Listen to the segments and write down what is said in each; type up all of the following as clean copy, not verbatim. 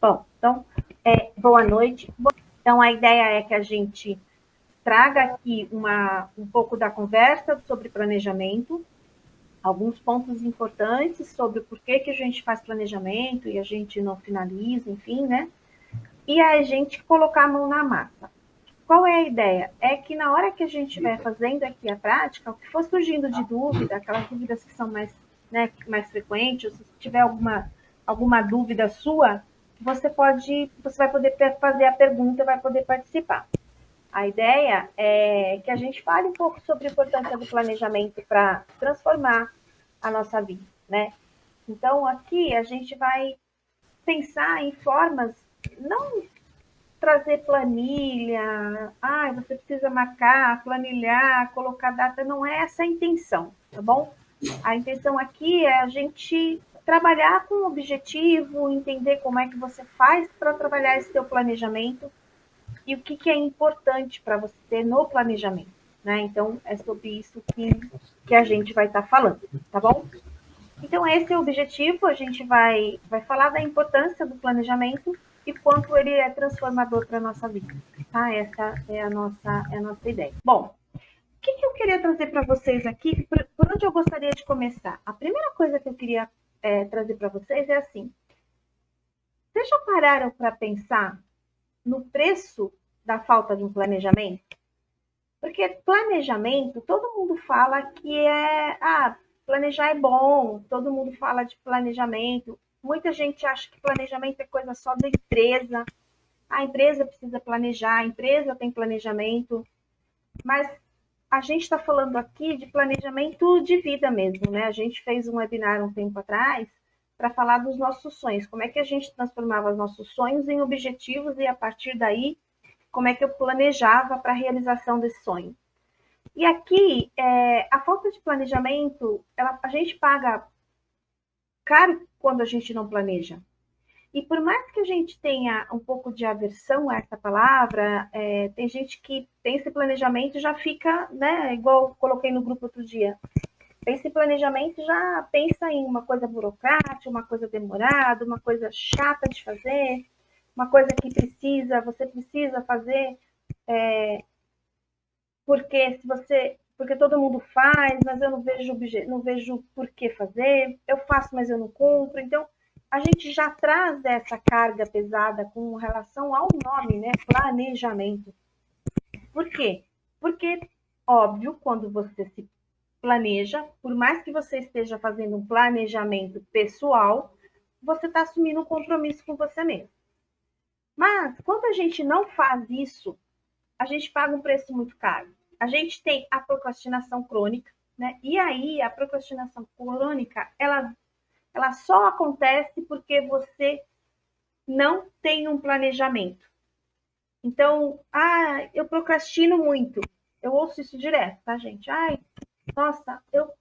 Bom, então, boa noite. Então, a ideia é que a gente traga aqui um pouco da conversa sobre planejamento, alguns pontos importantes sobre o porquê que a gente faz planejamento e a gente não finaliza, enfim, né? E a gente colocar a mão na massa. Qual é a ideia? É que na hora que a gente estiver fazendo aqui a prática, o que for surgindo de dúvida, aquelas dúvidas que são mais, né, mais frequentes, se tiver alguma dúvida sua, você vai poder fazer a pergunta, vai poder participar. A ideia é que a gente fale um pouco sobre a importância do planejamento para transformar a nossa vida, né? Então, aqui a gente vai pensar em formas, não trazer planilha, você precisa marcar, planilhar, colocar data, não é essa a intenção, tá bom? A intenção aqui é a gente trabalhar com o objetivo, entender como é que você faz para trabalhar esse teu planejamento e o que é importante para você ter no planejamento, né? Então, é sobre isso que a gente vai estar falando, tá bom? Então, esse é o objetivo, a gente vai falar da importância do planejamento e quanto ele é transformador para a nossa vida. Tá? Essa é a nossa ideia. Bom, o que eu queria trazer para vocês aqui, por onde eu gostaria de começar? A primeira coisa que eu queria trazer para vocês é assim, vocês já pararam para pensar no preço da falta de um planejamento? Porque planejamento, todo mundo fala que planejar é bom, todo mundo fala de planejamento. Muita gente acha que planejamento é coisa só da empresa. A empresa precisa planejar, a empresa tem planejamento, mas a gente está falando aqui de planejamento de vida mesmo, né? A gente fez um webinar um tempo atrás para falar dos nossos sonhos, como é que a gente transformava os nossos sonhos em objetivos e a partir daí, como é que eu planejava para a realização desse sonho. E aqui, a falta de planejamento, a gente paga caro quando a gente não planeja. E por mais que a gente tenha um pouco de aversão a essa palavra, tem gente que pensa em planejamento e já fica, né, igual coloquei no grupo outro dia, pensa em planejamento e já pensa em uma coisa burocrática, uma coisa demorada, uma coisa chata de fazer, uma coisa que você precisa fazer porque todo mundo faz, mas eu não vejo por que fazer, eu faço, mas eu não cumpro. Então, a gente já traz essa carga pesada com relação ao nome, né? Planejamento. Por quê? Porque, óbvio, quando você se planeja, por mais que você esteja fazendo um planejamento pessoal, você está assumindo um compromisso com você mesmo. Mas, quando a gente não faz isso, a gente paga um preço muito caro. A gente tem a procrastinação crônica, né? E aí a procrastinação crônica, ela só acontece porque você não tem um planejamento. Então, eu procrastino muito. Eu ouço isso direto, tá, gente? Nossa, eu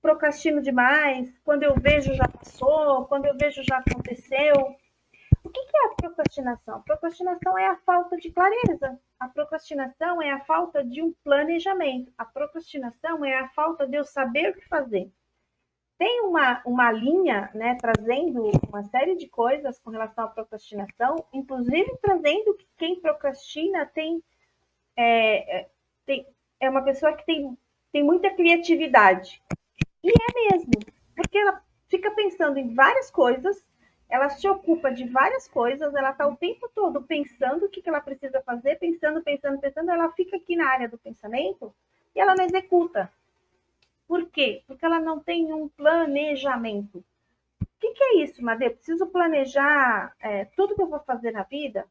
procrastino demais. Quando eu vejo já passou, quando eu vejo já aconteceu. O que é a procrastinação? A procrastinação é a falta de clareza. A procrastinação é a falta de um planejamento. A procrastinação é a falta de eu saber o que fazer. Tem uma linha, né, trazendo uma série de coisas com relação à procrastinação, inclusive trazendo que quem procrastina tem é uma pessoa que tem muita criatividade. E é mesmo, porque ela fica pensando em várias coisas, ela se ocupa de várias coisas, ela está o tempo todo pensando o que ela precisa fazer, pensando, ela fica aqui na área do pensamento e ela não executa. Por quê? Porque ela não tem um planejamento. O que é isso, Madê? Eu preciso planejar tudo que eu vou fazer na vida?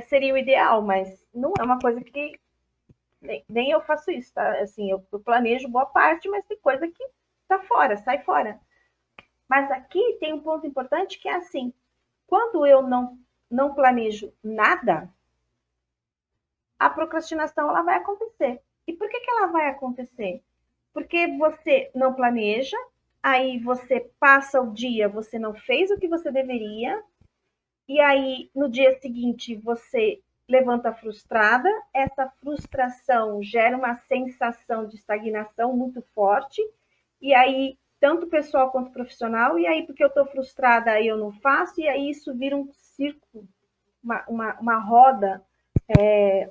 Seria o ideal, mas não é uma coisa que nem eu faço isso, tá? Assim, eu planejo boa parte, mas tem coisa que tá fora, sai fora. Mas aqui tem um ponto importante que é assim: quando eu não planejo nada, a procrastinação ela vai acontecer. E por que ela vai acontecer? Porque você não planeja, aí você passa o dia, você não fez o que você deveria, e aí no dia seguinte você levanta frustrada, essa frustração gera uma sensação de estagnação muito forte, e aí tanto pessoal quanto profissional, e aí porque eu estou frustrada, aí eu não faço, e aí isso vira um círculo, uma roda,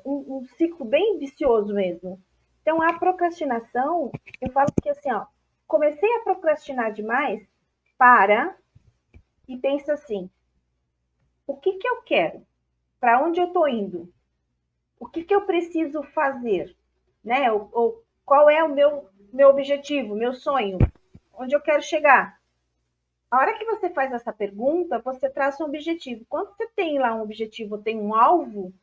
um ciclo bem vicioso mesmo. Então, a procrastinação, eu falo que assim, ó, comecei a procrastinar demais, para e pensa assim, o que eu quero? Para onde eu estou indo? O que eu preciso fazer? Né? Ou qual é o meu objetivo, meu sonho? Onde eu quero chegar? A hora que você faz essa pergunta, você traça um objetivo. Quando você tem lá um objetivo, tem um alvo,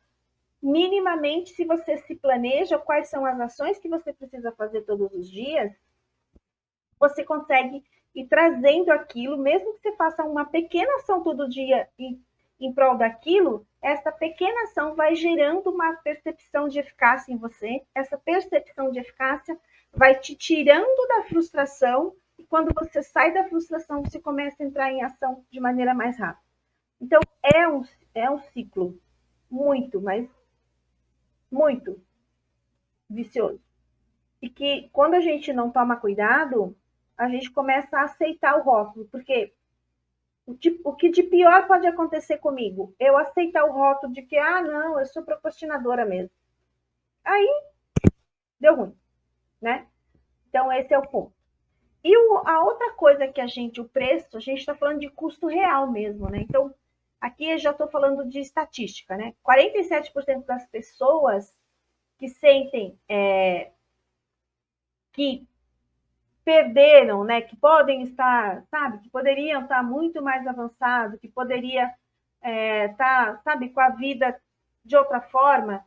minimamente, se você se planeja quais são as ações que você precisa fazer todos os dias, você consegue ir trazendo aquilo, mesmo que você faça uma pequena ação todo dia em prol daquilo, essa pequena ação vai gerando uma percepção de eficácia em você, essa percepção de eficácia vai te tirando da frustração, e quando você sai da frustração, você começa a entrar em ação de maneira mais rápida. Então, é um ciclo muito, mas muito vicioso. E que quando a gente não toma cuidado, a gente começa a aceitar o rótulo, porque o que de pior pode acontecer comigo? Eu aceitar o rótulo de que, não, eu sou procrastinadora mesmo. Aí, deu ruim, né? Então, esse é o ponto. E a outra coisa que o preço, a gente está falando de custo real mesmo, né? Então, aqui eu já estou falando de estatística, né? 47% das pessoas que sentem que perderam, né? Que podem estar, sabe? Que poderiam estar muito mais avançado, que poderia estar, sabe, com a vida de outra forma,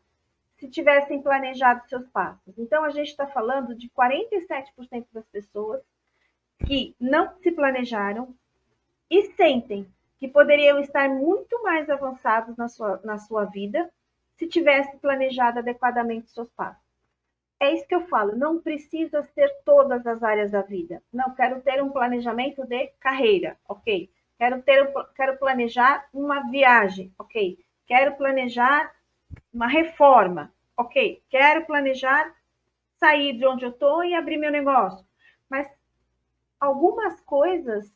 se tivessem planejado seus passos. Então, a gente está falando de 47% das pessoas que não se planejaram e sentem que poderiam estar muito mais avançados na sua vida se tivesse planejado adequadamente seus passos. É isso que eu falo, não precisa ser todas as áreas da vida. Não, quero ter um planejamento de carreira, ok. Quero planejar uma viagem, ok. Quero planejar uma reforma, ok. Quero planejar sair de onde eu estou e abrir meu negócio. Mas algumas coisas,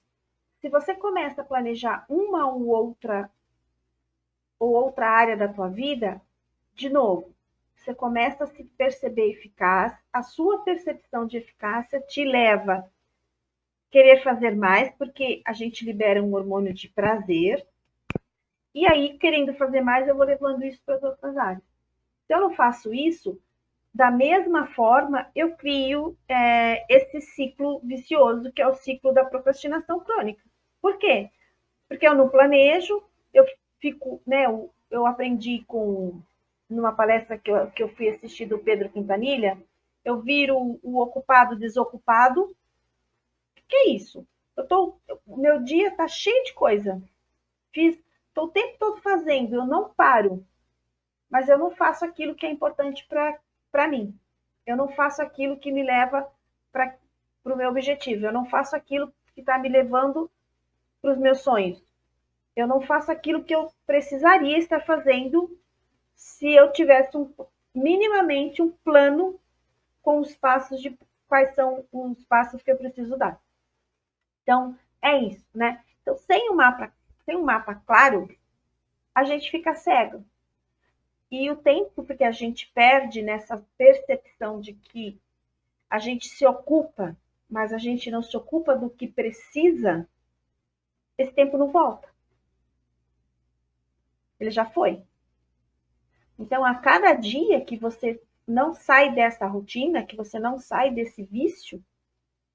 se você começa a planejar uma ou outra área da tua vida, de novo, você começa a se perceber eficaz, a sua percepção de eficácia te leva a querer fazer mais, porque a gente libera um hormônio de prazer, e aí, querendo fazer mais, eu vou levando isso para as outras áreas. Se eu não faço isso, da mesma forma, eu crio esse ciclo vicioso, que é o ciclo da procrastinação crônica. Por quê? Porque eu não planejo, eu fico, né, eu aprendi numa palestra que eu fui assistir do Pedro Quintanilha, eu viro o ocupado desocupado. O que é isso? O meu dia está cheio de coisa. Estou o tempo todo fazendo, eu não paro, mas eu não faço aquilo que é importante para mim. Eu não faço aquilo que me leva para o meu objetivo. Eu não faço aquilo que está me levando para os meus sonhos. Eu não faço aquilo que eu precisaria estar fazendo se eu tivesse minimamente um plano com os passos de quais são os passos que eu preciso dar. Então, é isso, né? Então, sem um mapa claro, a gente fica cego. E o tempo que a gente perde nessa percepção de que a gente se ocupa, mas a gente não se ocupa do que precisa, esse tempo não volta. Ele já foi. Então, a cada dia que você não sai dessa rotina, que você não sai desse vício,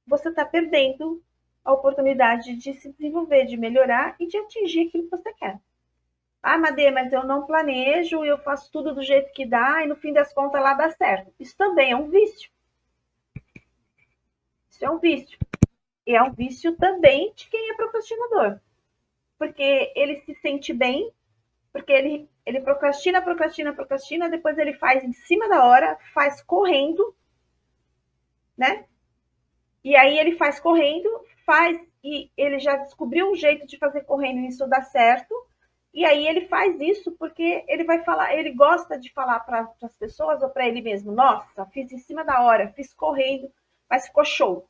você está perdendo a oportunidade de se desenvolver, de melhorar e de atingir aquilo que você quer. Madê, mas eu não planejo, eu faço tudo do jeito que dá e no fim das contas lá dá certo. Isso também é um vício. Isso é um vício. E é um vício também de quem é procrastinador. Porque ele se sente bem, porque ele procrastina, depois ele faz em cima da hora, faz correndo, né? E aí ele faz correndo, e ele já descobriu um jeito de fazer correndo e isso dá certo. E aí ele faz isso porque ele vai falar, ele gosta de falar para as pessoas ou para ele mesmo, nossa, fiz em cima da hora, fiz correndo, mas ficou show.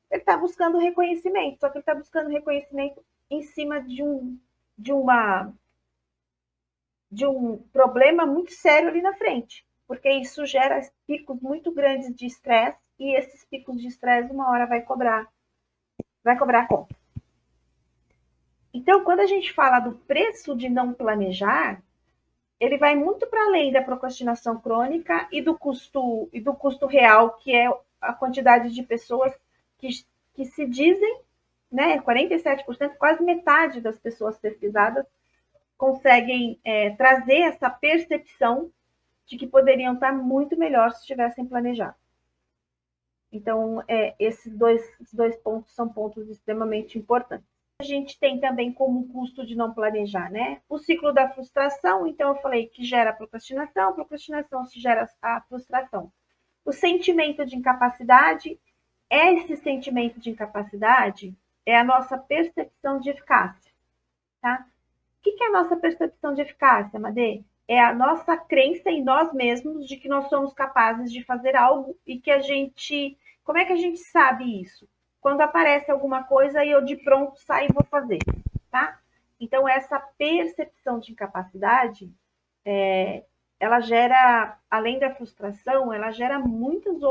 Ele está buscando reconhecimento, só que ele está buscando reconhecimento em cima de uma de um problema muito sério ali na frente, porque isso gera picos muito grandes de estresse e esses picos de estresse uma hora vai cobrar a conta. Então, quando a gente fala do preço de não planejar, ele vai muito para além da procrastinação crônica e do custo real, que é a quantidade de pessoas que se dizem, né, 47%, quase metade das pessoas pesquisadas conseguem trazer essa percepção de que poderiam estar muito melhor se tivessem planejado. Então, esses dois pontos são pontos extremamente importantes. A gente tem também como custo de não planejar, né? O ciclo da frustração, então eu falei que gera procrastinação, procrastinação se gera a frustração. O sentimento de incapacidade, esse sentimento de incapacidade é a nossa percepção de eficácia, tá? O que é a nossa percepção de eficácia, Madê? É a nossa crença em nós mesmos de que nós somos capazes de fazer algo e que a gente. Como é que a gente sabe isso? Quando aparece alguma coisa e eu de pronto saio e vou fazer, tá? Então, essa percepção de incapacidade, ela gera, além da frustração, ela gera muitos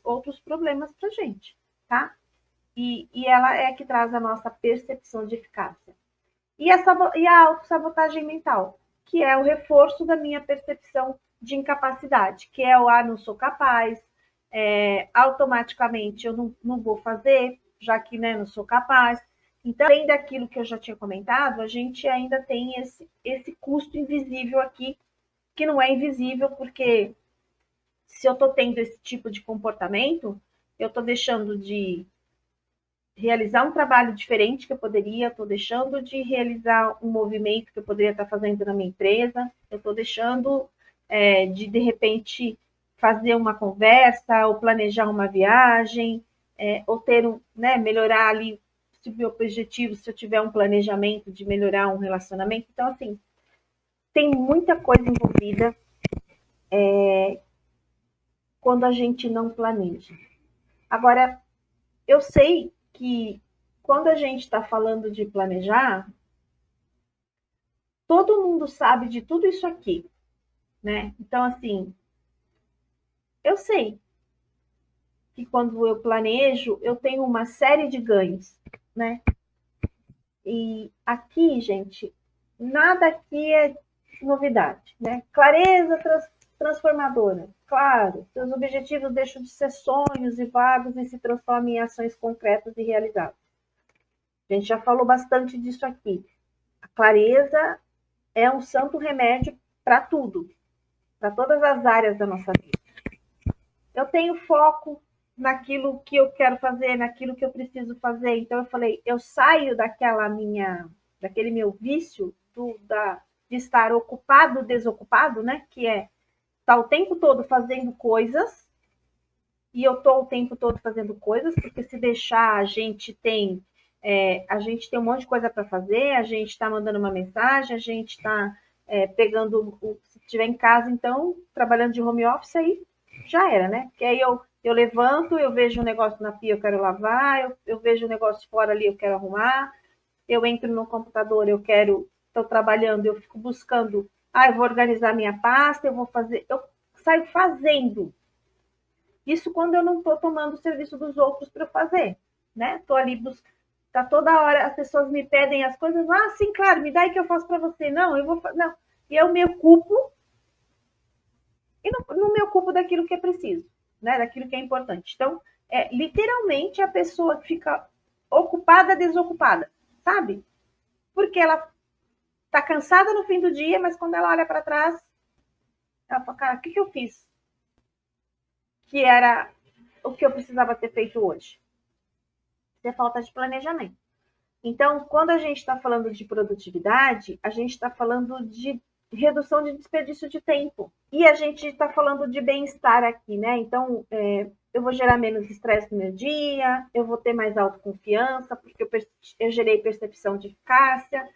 outros problemas para a gente, tá? E ela é que traz a nossa percepção de eficácia. E a autossabotagem mental, que é o reforço da minha percepção de incapacidade, que é o não sou capaz, automaticamente eu não vou fazer, já que né, não sou capaz. Então, além daquilo que eu já tinha comentado, a gente ainda tem esse custo invisível aqui, que não é invisível, porque se eu estou tendo esse tipo de comportamento, eu estou deixando de realizar um trabalho diferente que eu poderia, estou deixando de realizar um movimento que eu poderia estar fazendo na minha empresa, eu estou deixando de repente, fazer uma conversa, ou planejar uma viagem, ou ter melhorar ali, se o meu objetivo, se eu tiver um planejamento de melhorar um relacionamento. Então, assim, tem muita coisa envolvida quando a gente não planeja. Agora, eu sei que quando a gente está falando de planejar, todo mundo sabe de tudo isso aqui, né? Então, assim, eu sei que quando eu planejo, eu tenho uma série de ganhos, né? E aqui, gente, nada aqui é novidade, né? Clareza transformadora. Claro, seus objetivos deixam de ser sonhos e vagos e se transformam em ações concretas e realizáveis. A gente já falou bastante disso aqui. A clareza é um santo remédio para tudo, para todas as áreas da nossa vida. Eu tenho foco naquilo que eu quero fazer, naquilo que eu preciso fazer. Então eu falei, eu saio daquele meu vício de estar ocupado, desocupado, né? Que é estar o tempo todo fazendo coisas, e eu estou o tempo todo fazendo coisas, porque se deixar a gente tem um monte de coisa para fazer, a gente está mandando uma mensagem, a gente está pegando, se estiver em casa, então, trabalhando de home office, aí já era, né? Porque aí eu levanto, eu vejo um negócio na pia, eu quero lavar, eu vejo um negócio fora ali, eu quero arrumar, eu entro no computador, estou trabalhando, eu fico buscando, eu vou organizar minha pasta, eu vou fazer, eu saio fazendo. Isso quando eu não estou tomando o serviço dos outros para fazer, né? Estou ali tá toda hora as pessoas me pedem as coisas, sim, claro, me dá aí que eu faço para você. Não, eu vou, não. E eu me ocupo e não me ocupo daquilo que é preciso, né? Daquilo que é importante. Então, literalmente a pessoa fica ocupada, desocupada, sabe? Porque ela tá cansada no fim do dia, mas quando ela olha para trás, ela fala, cara, o que eu fiz? Que era o que eu precisava ter feito hoje. Isso é falta de planejamento. Então, quando a gente está falando de produtividade, a gente está falando de redução de desperdício de tempo. E a gente está falando de bem-estar aqui, né? Então, eu vou gerar menos estresse no meu dia, eu vou ter mais autoconfiança, porque eu gerei percepção de eficácia,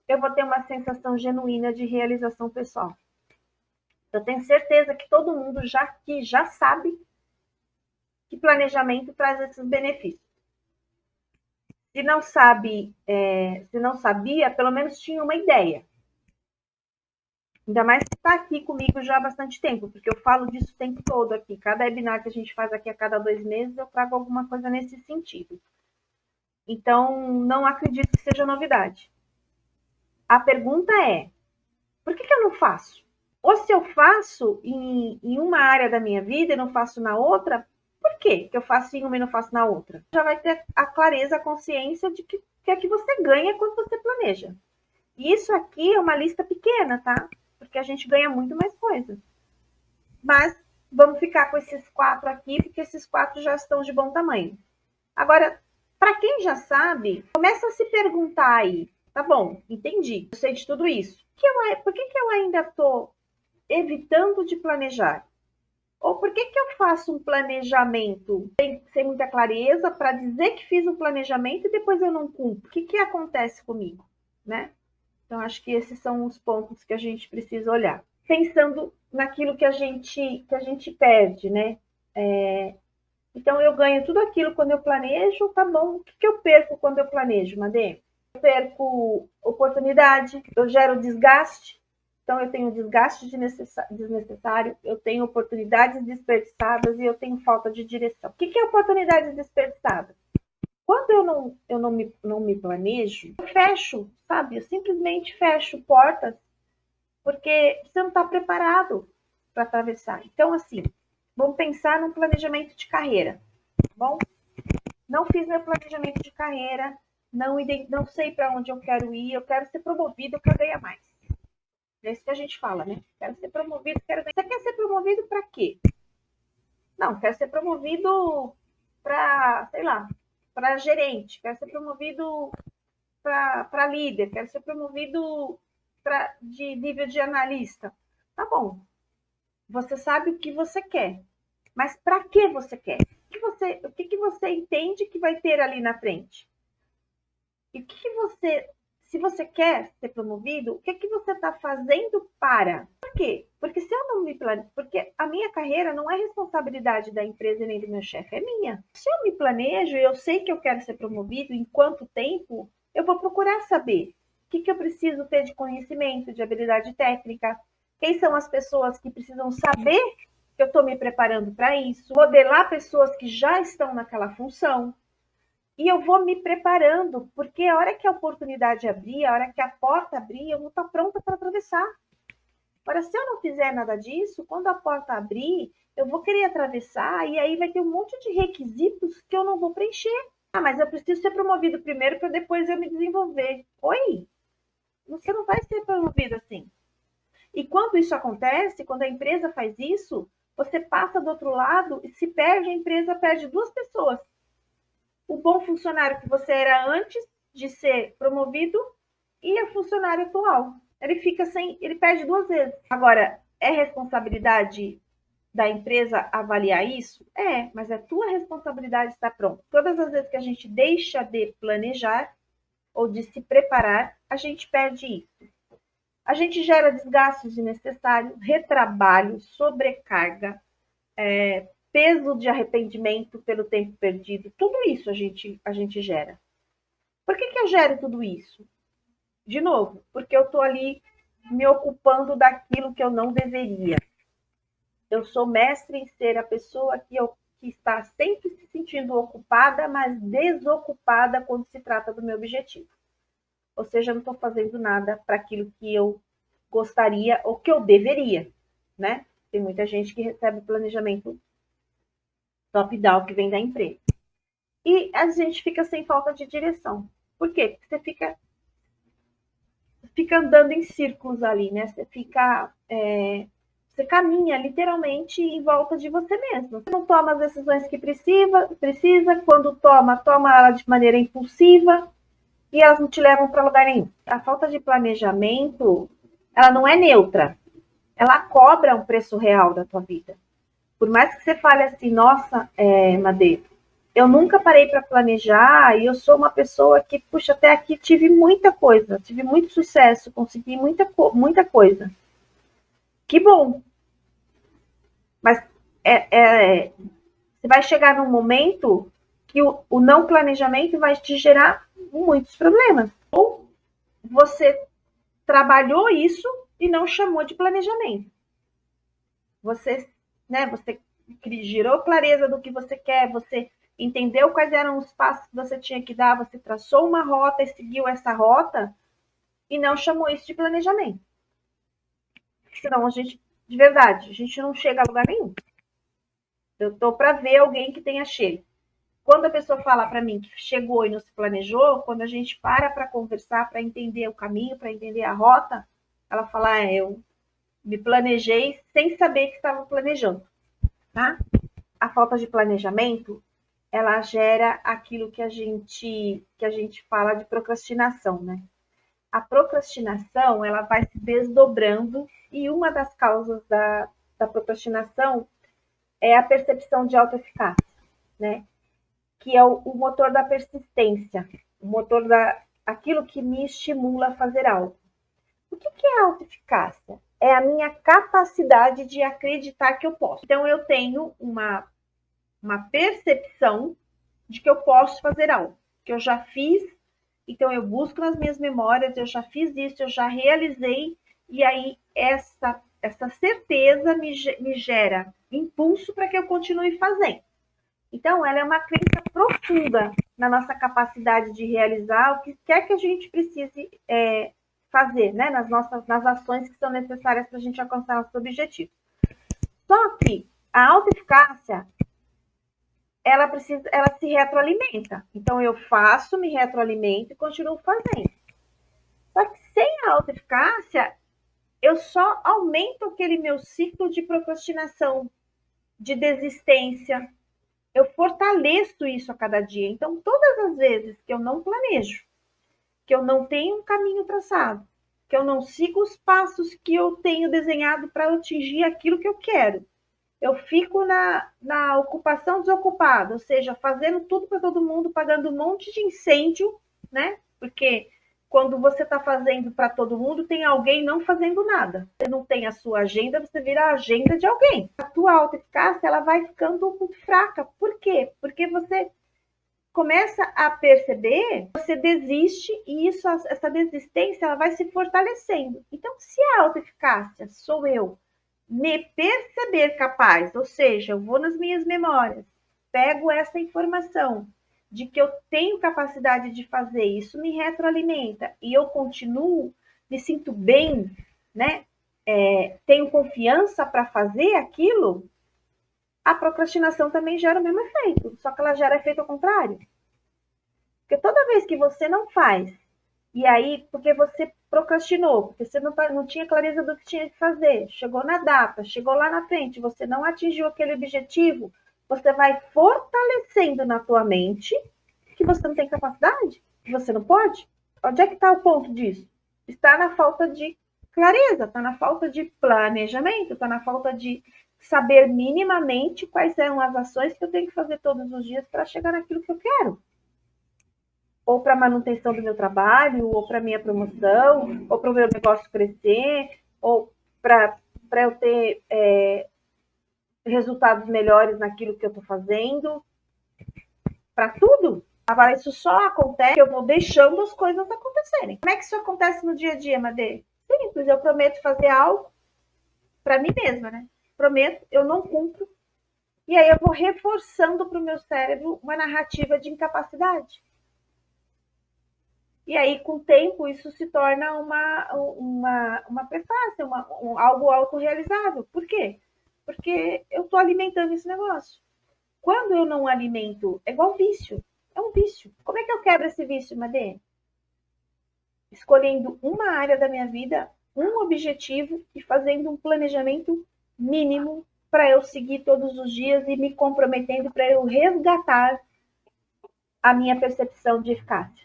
eu vou ter uma sensação genuína de realização pessoal. Eu tenho certeza que todo mundo já sabe que planejamento traz esses benefícios. Se não sabe, se não sabia, pelo menos tinha uma ideia. Ainda mais que está aqui comigo já há bastante tempo, porque eu falo disso o tempo todo aqui. Cada webinar que a gente faz aqui a cada 2 meses, eu trago alguma coisa nesse sentido. Então, não acredito que seja novidade. A pergunta é, por que eu não faço? Ou se eu faço em uma área da minha vida e não faço na outra, por que eu faço em uma e não faço na outra? Já vai ter a clareza, a consciência de que é que você ganha quando você planeja. E isso aqui é uma lista pequena, tá? Porque a gente ganha muito mais coisas. Mas vamos ficar com esses 4 aqui, porque esses 4 já estão de bom tamanho. Agora, para quem já sabe, começa a se perguntar aí, tá bom, entendi, eu sei de tudo isso. Por que eu ainda estou evitando de planejar? Ou por que eu faço um planejamento sem muita clareza para dizer que fiz o planejamento e depois eu não cumpro? O que acontece comigo, né? Então, acho que esses são os pontos que a gente precisa olhar. Pensando naquilo que a gente perde, né? Então, eu ganho tudo aquilo quando eu planejo, tá bom. O que eu perco quando eu planejo, Madê? Eu perco oportunidade, eu gero desgaste. Então, eu tenho desgaste desnecessário, eu tenho oportunidades desperdiçadas e eu tenho falta de direção. O que é oportunidade desperdiçada? Quando eu não me planejo, eu fecho, sabe? Eu simplesmente fecho portas porque você não está preparado para atravessar. Então, assim, vamos pensar num planejamento de carreira, tá bom? Não fiz meu planejamento de carreira, não sei para onde eu quero ir, eu quero ser promovido, eu quero ganhar mais. É isso que a gente fala, né? Quero ser promovido, quero ganhar. Você quer ser promovido para quê? Não, quero ser promovido para, sei lá, para gerente, quero ser promovido para líder, quero ser promovido de nível de analista. Tá bom, você sabe o que você quer, mas para que você quer? O que você entende que vai ter ali na frente? E o que você, se você quer ser promovido, o que você está fazendo para? Por quê? Porque se eu não me planejo, porque a minha carreira não é responsabilidade da empresa nem do meu chefe, é minha. Se eu me planejo e eu sei que eu quero ser promovido, em quanto tempo, eu vou procurar saber o que eu preciso ter de conhecimento, de habilidade técnica, quem são as pessoas que precisam saber que eu estou me preparando para isso, modelar pessoas que já estão naquela função. E eu vou me preparando, porque a hora que a oportunidade abrir, a hora que a porta abrir, eu vou estar pronta para atravessar. Agora, se eu não fizer nada disso, quando a porta abrir, eu vou querer atravessar e aí vai ter um monte de requisitos que eu não vou preencher. Ah, mas eu preciso ser promovido primeiro para depois eu me desenvolver. Oi? Você não vai ser promovido assim. E quando isso acontece, quando a empresa faz isso, você passa do outro lado e se perde, a empresa perde 2 pessoas. O bom funcionário que você era antes de ser promovido e o funcionário atual. Ele perde 2 vezes. Agora, é responsabilidade da empresa avaliar isso? É, mas é tua responsabilidade estar pronto. Todas as vezes que a gente deixa de planejar ou de se preparar, a gente perde isso. A gente gera desgastes desnecessários, retrabalho, sobrecarga, peso de arrependimento pelo tempo perdido. Tudo isso a gente gera. Por que eu gero tudo isso? De novo, porque eu estou ali me ocupando daquilo que eu não deveria. Eu sou mestre em ser a pessoa que está sempre se sentindo ocupada, mas desocupada quando se trata do meu objetivo. Ou seja, eu não estou fazendo nada para aquilo que eu gostaria ou que eu deveria, né? Tem muita gente que recebe planejamento top-down que vem da empresa. E a gente fica sem falta de direção. Por quê? Porque você fica andando em círculos ali, né? Você caminha literalmente em volta de você mesmo. Você não toma as decisões que precisa, quando toma ela de maneira impulsiva e elas não te levam para lugar nenhum. A falta de planejamento, ela não é neutra. Ela cobra um preço real da tua vida. Por mais que você fale assim, nossa, Madeira, eu nunca parei para planejar e eu sou uma pessoa que, puxa, até aqui tive muita coisa, tive muito sucesso, consegui muita coisa. Que bom. Mas você vai chegar num momento que o não planejamento vai te gerar muitos problemas. Ou você trabalhou isso e não chamou de planejamento. Você gerou clareza do que você quer, você entendeu quais eram os passos que você tinha que dar, você traçou uma rota e seguiu essa rota e não chamou isso de planejamento. Senão a gente, de verdade, a gente não chega a lugar nenhum. Eu estou para ver alguém que tenha chego. Quando a pessoa fala para mim que chegou e não se planejou, quando a gente para conversar, para entender o caminho, para entender a rota, ela fala, eu me planejei sem saber que estava planejando, tá? A falta de planejamento, ela gera aquilo que a gente fala de procrastinação, né? A procrastinação, ela vai se desdobrando e uma das causas da procrastinação é a percepção de autoeficácia, né? Que é o motor da persistência, o motor aquilo que me estimula a fazer algo. O que é autoeficácia? É a minha capacidade de acreditar que eu posso. Então, eu tenho uma percepção de que eu posso fazer algo, que eu já fiz, então eu busco nas minhas memórias, eu já fiz isso, eu já realizei, e aí essa certeza me gera impulso para que eu continue fazendo. Então, ela é uma crença profunda na nossa capacidade de realizar o que quer que a gente precise fazer, né? Nas ações que são necessárias para a gente alcançar nossos objetivos. Só que a autoeficácia, ela se retroalimenta. Então, eu faço, me retroalimento e continuo fazendo. Só que sem a autoeficácia, eu só aumento aquele meu ciclo de procrastinação, de desistência. Eu fortaleço isso a cada dia. Então, todas as vezes que eu não planejo, que eu não tenho um caminho traçado, que eu não sigo os passos que eu tenho desenhado para atingir aquilo que eu quero, eu fico na ocupação desocupada, ou seja, fazendo tudo para todo mundo, pagando um monte de incêndio, né? Porque quando você está fazendo para todo mundo, tem alguém não fazendo nada. Você não tem a sua agenda, você vira a agenda de alguém. A tua autoeficácia, ela vai ficando muito fraca. Por quê? Porque você começa a perceber, você desiste e essa desistência, ela vai se fortalecendo. Então, se a autoeficácia sou eu me perceber capaz, ou seja, eu vou nas minhas memórias, pego essa informação de que eu tenho capacidade de fazer isso, me retroalimenta e eu continuo, me sinto bem, né? Tenho confiança para fazer aquilo, a procrastinação também gera o mesmo efeito, só que ela gera efeito ao contrário. Porque toda vez que você não faz, e aí, porque você procrastinou, porque você não tinha clareza do que tinha que fazer, chegou na data, chegou lá na frente, você não atingiu aquele objetivo, você vai fortalecendo na tua mente que você não tem capacidade, que você não pode. Onde é que está o ponto disso? Está na falta de clareza, está na falta de planejamento, está na falta de saber minimamente quais são as ações que eu tenho que fazer todos os dias para chegar naquilo que eu quero. Ou para a manutenção do meu trabalho, ou para a minha promoção, ou para o meu negócio crescer, ou para eu ter resultados melhores naquilo que eu estou fazendo. Para tudo. Agora, isso só acontece, eu vou deixando as coisas acontecerem. Como é que isso acontece no dia a dia, Madê? Simples, eu prometo fazer algo para mim mesma, né? Prometo, eu não cumpro. E aí eu vou reforçando para o meu cérebro uma narrativa de incapacidade. E aí, com o tempo, isso se torna uma prefácia, algo autorrealizável. Por quê? Porque eu estou alimentando esse negócio. Quando eu não alimento, é igual vício. É um vício. Como é que eu quebro esse vício, Madê? Escolhendo uma área da minha vida, um objetivo e fazendo um planejamento mínimo para eu seguir todos os dias e me comprometendo para eu resgatar a minha percepção de eficácia,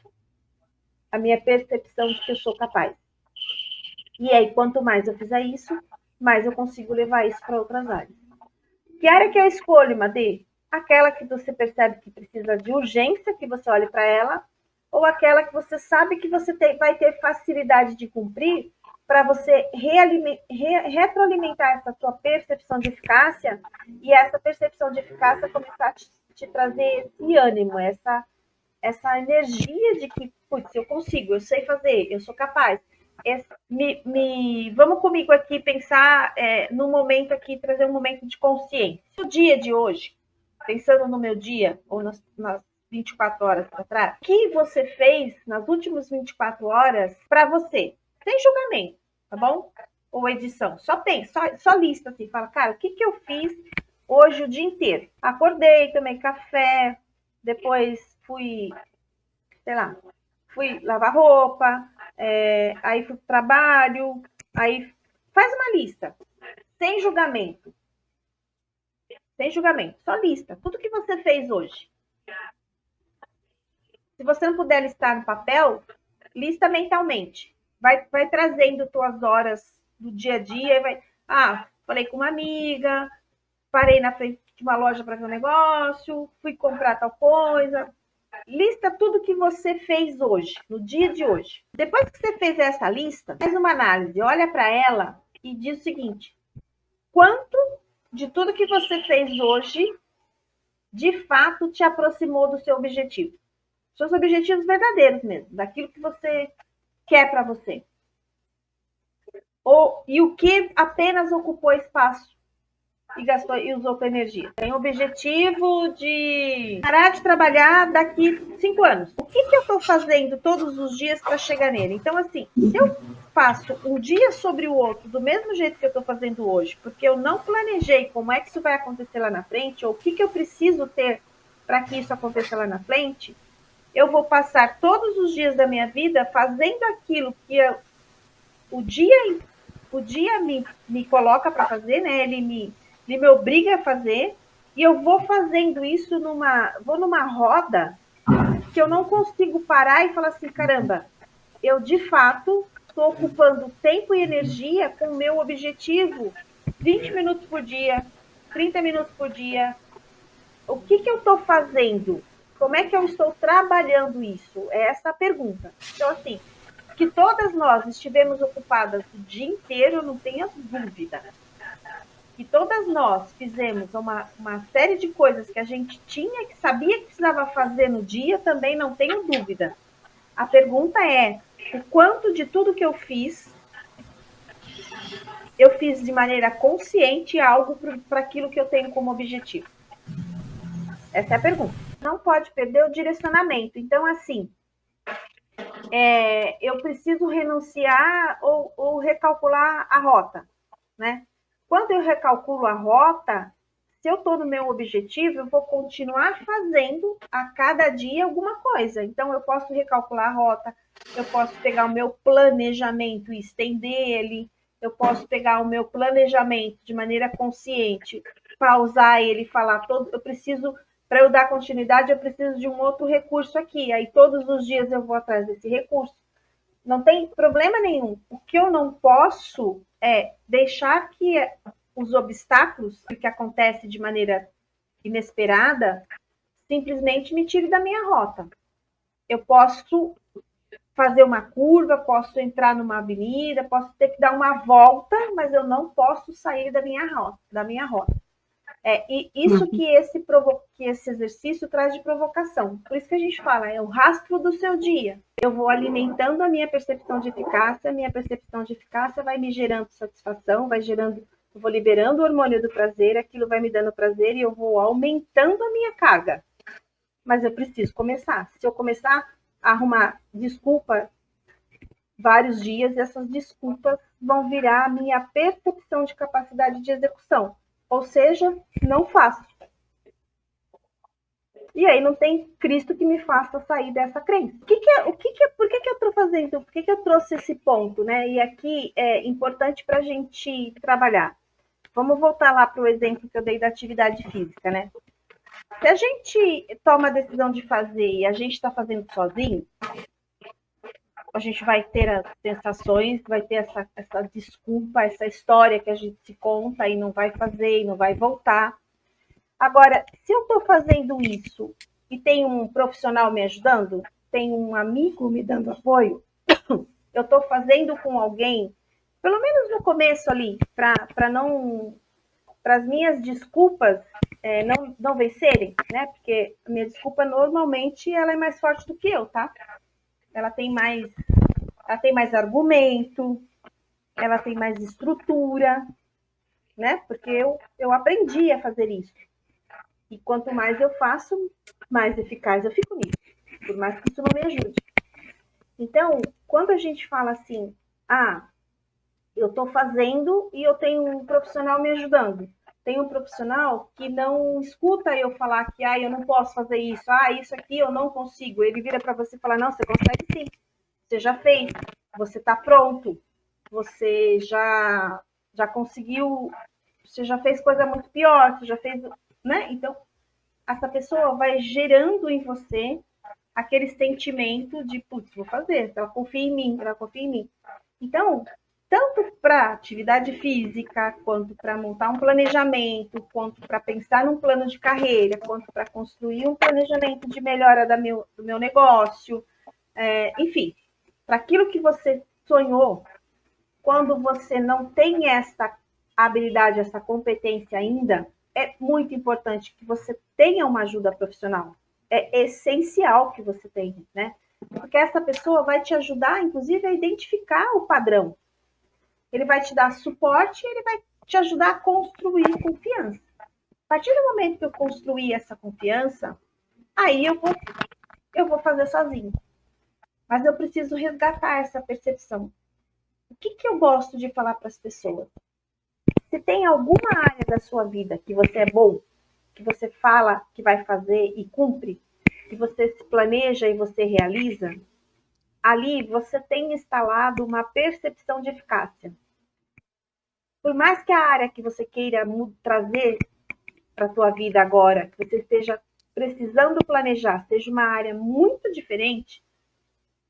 a minha percepção de que eu sou capaz. E aí, quanto mais eu fizer isso, mais eu consigo levar isso para outras áreas. Que área que eu escolho, Madê? Aquela que você percebe que precisa de urgência, que você olhe para ela, ou aquela que você sabe que você vai ter facilidade de cumprir para você retroalimentar essa sua percepção de eficácia e essa percepção de eficácia começar a te trazer esse ânimo, essa energia de que, putz, eu consigo, eu sei fazer, eu sou capaz. Vamos comigo aqui pensar no momento aqui, trazer um momento de consciência. No dia de hoje, pensando no meu dia, ou nas 24 horas para trás, o que você fez nas últimas 24 horas para você? Sem julgamento, tá bom? Ou edição. Só pensa, só lista assim, fala, cara, o que eu fiz hoje o dia inteiro? Acordei, tomei café, depois fui, sei lá, fui lavar roupa, aí fui pro trabalho, aí faz uma lista, sem julgamento, sem julgamento, só lista, tudo que você fez hoje. Se você não puder listar no papel, lista mentalmente. Vai trazendo tuas horas do dia a dia, falei com uma amiga, parei na frente de uma loja para ver um negócio, fui comprar tal coisa. Lista tudo que você fez hoje, no dia de hoje. Depois que você fez essa lista, faz uma análise, olha para ela e diz o seguinte: quanto de tudo que você fez hoje, de fato, te aproximou do seu objetivo? Seus objetivos verdadeiros mesmo, daquilo que você quer para você. E o que apenas ocupou espaço e usou tua energia. Tem o objetivo de parar de trabalhar daqui 5 anos. O que eu estou fazendo todos os dias para chegar nele? Então, assim, se eu faço um dia sobre o outro do mesmo jeito que eu estou fazendo hoje, porque eu não planejei como é que isso vai acontecer lá na frente, ou o que eu preciso ter para que isso aconteça lá na frente, eu vou passar todos os dias da minha vida fazendo aquilo que o dia me coloca para fazer, né? Ele me obriga a fazer, e eu vou fazendo isso vou numa roda que eu não consigo parar e falar assim, caramba, eu de fato estou ocupando tempo e energia com o meu objetivo 20 minutos por dia, 30 minutos por dia. O que eu estou fazendo? Como é que eu estou trabalhando isso? É essa a pergunta. Então, assim, que todas nós estivemos ocupadas o dia inteiro, não tenha dúvida. Que todas nós fizemos uma série de coisas que a gente que sabia que precisava fazer no dia, também não tenho dúvida. A pergunta é, o quanto de tudo que eu fiz de maneira consciente algo para aquilo que eu tenho como objetivo? Essa é a pergunta. Não pode perder o direcionamento. Então, assim, eu preciso renunciar ou recalcular a rota, né? Quando eu recalculo a rota, se eu estou no meu objetivo, eu vou continuar fazendo a cada dia alguma coisa. Então, eu posso recalcular a rota, eu posso pegar o meu planejamento e estender ele, eu posso pegar o meu planejamento de maneira consciente, pausar ele, falar eu preciso, para eu dar continuidade, eu preciso de um outro recurso aqui. Aí, todos os dias eu vou atrás desse recurso. Não tem problema nenhum. O que eu não posso é deixar que os obstáculos que acontecem de maneira inesperada simplesmente me tire da minha rota. Eu posso fazer uma curva, posso entrar numa avenida, posso ter que dar uma volta, mas eu não posso sair da minha rota. E isso que esse exercício traz de provocação. Por isso que a gente fala, é o rastro do seu dia. Eu vou alimentando a minha percepção de eficácia vai me gerando satisfação, eu vou liberando o hormônio do prazer, aquilo vai me dando prazer e eu vou aumentando a minha carga. Mas eu preciso começar. Se eu começar a arrumar desculpa vários dias, essas desculpas vão virar a minha percepção de capacidade de execução. Ou seja, não faço. E aí não tem Cristo que me faça sair dessa crença. Por que eu estou fazendo? Por que eu trouxe esse ponto, né? E aqui é importante para a gente trabalhar. Vamos voltar lá para o exemplo que eu dei da atividade física, né? Se a gente toma a decisão de fazer e a gente está fazendo sozinho, a gente vai ter as sensações, vai ter essa desculpa, essa história que a gente se conta e não vai fazer e não vai voltar. Agora, se eu estou fazendo isso e tem um profissional me ajudando, tem um amigo me dando apoio, eu estou fazendo com alguém, pelo menos no começo ali, para as minhas desculpas não vencerem, né? Porque a minha desculpa normalmente ela é mais forte do que eu, tá? Ela tem mais ela tem mais argumento, ela tem mais estrutura, né? Porque eu aprendi a fazer isso. E quanto mais eu faço, mais eficaz eu fico nisso, por mais que isso não me ajude. Então, quando a gente fala assim, eu estou fazendo e eu tenho um profissional me ajudando. Tem um profissional que não escuta eu falar que eu não posso fazer isso, isso aqui eu não consigo. Ele vira para você e fala, não, você consegue sim. Você já fez, você está pronto, você já conseguiu, você já fez coisa muito pior, você já fez, né? Então, essa pessoa vai gerando em você aquele sentimento de, putz, vou fazer, ela confia em mim, ela confia em mim. Então, tanto para atividade física, quanto para montar um planejamento, quanto para pensar num plano de carreira, quanto para construir um planejamento de melhora do meu negócio, enfim, para aquilo que você sonhou, quando você não tem essa habilidade, essa competência ainda, é muito importante que você tenha uma ajuda profissional. É essencial que você tenha, né? Porque essa pessoa vai te ajudar, inclusive, a identificar o padrão. Ele vai te dar suporte e ele vai te ajudar a construir confiança. A partir do momento que eu construir essa confiança, aí eu vou fazer sozinho. Mas eu preciso resgatar essa percepção. O que eu gosto de falar para as pessoas? Se tem alguma área da sua vida que você é bom, que você fala que vai fazer e cumpre, que você se planeja e você realiza, ali você tem instalado uma percepção de eficácia. Por mais que a área que você queira trazer para a tua vida agora, que você esteja precisando planejar, seja uma área muito diferente,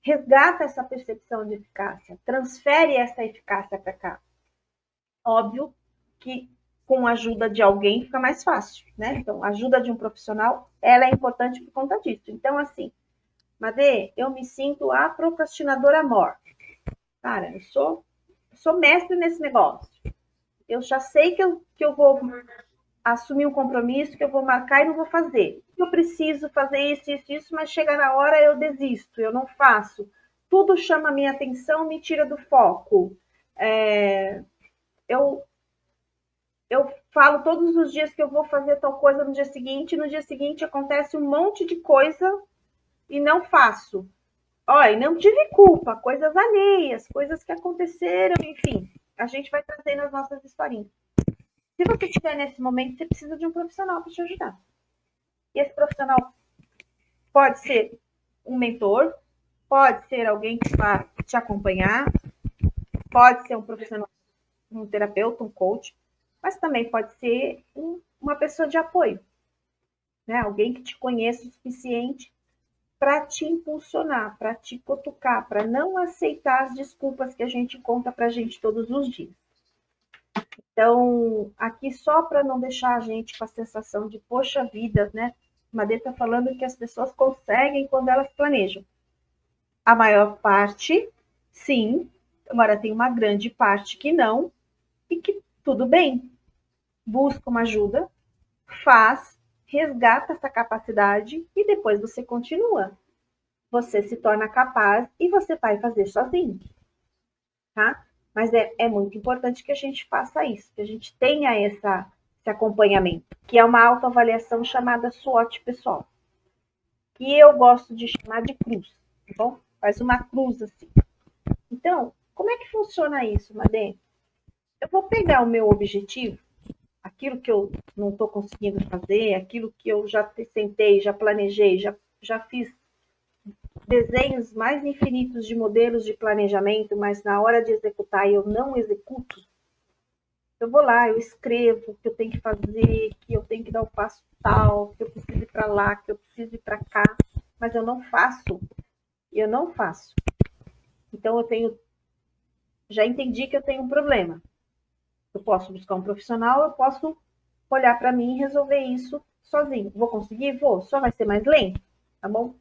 resgata essa percepção de eficácia, transfere essa eficácia para cá. Óbvio que com a ajuda de alguém fica mais fácil, né? Então, a ajuda de um profissional, ela é importante por conta disso. Então, assim, Madê, eu me sinto a procrastinadora mor. Cara, eu sou mestre nesse negócio. Eu já sei que eu vou assumir um compromisso, que eu vou marcar e não vou fazer. Eu preciso fazer isso, mas chega na hora eu desisto, eu não faço. Tudo chama a minha atenção, me tira do foco. Eu falo todos os dias que eu vou fazer tal coisa no dia seguinte, e no dia seguinte acontece um monte de coisa e não faço. Olha, não tive culpa, coisas alheias, coisas que aconteceram, enfim. A gente vai trazendo as nossas historinhas. Se você estiver nesse momento, você precisa de um profissional para te ajudar. E esse profissional pode ser um mentor, pode ser alguém que vai te acompanhar, pode ser um profissional, um terapeuta, um coach, mas também pode ser uma pessoa de apoio, né? Alguém que te conheça o suficiente para te impulsionar, para te cutucar, para não aceitar as desculpas que a gente conta para a gente todos os dias. Então, aqui só para não deixar a gente com a sensação de, poxa vida, né? Madê está falando que as pessoas conseguem quando elas planejam. A maior parte, sim. Agora tem uma grande parte que não, e que tudo bem. Busca uma ajuda, faz, resgata essa capacidade e depois você continua. Você se torna capaz e você vai fazer sozinho, tá? Mas é muito importante que a gente faça isso, que a gente tenha esse acompanhamento, que é uma autoavaliação chamada SWOT pessoal, que eu gosto de chamar de cruz, tá bom? Faz uma cruz assim. Então, como é que funciona isso, Madê? Eu vou pegar o meu objetivo, aquilo que eu não estou conseguindo fazer, aquilo que eu já sentei, já planejei, já fiz desenhos mais infinitos de modelos de planejamento, mas na hora de executar eu não executo, eu vou lá, eu escrevo o que eu tenho que fazer, que eu tenho que dar o passo tal, que eu preciso ir para lá, que eu preciso ir para cá, mas eu não faço. Eu não faço. Então já entendi que eu tenho um problema. Eu posso buscar um profissional, eu posso olhar para mim e resolver isso sozinho. Vou conseguir? Vou. Só vai ser mais lento, tá bom?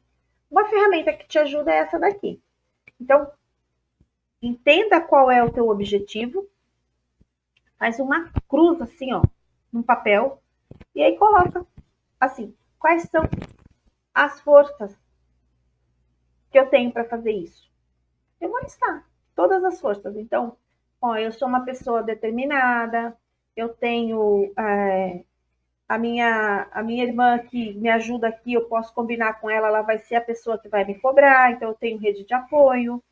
Uma ferramenta que te ajuda é essa daqui. Então, entenda qual é o teu objetivo, faz uma cruz assim, ó, num papel, e aí coloca assim, quais são as forças que eu tenho para fazer isso? Eu vou listar todas as forças. Então, ó, eu sou uma pessoa determinada, eu tenho a minha irmã que me ajuda aqui, eu posso combinar com ela, ela vai ser a pessoa que vai me cobrar, então eu tenho rede de apoio,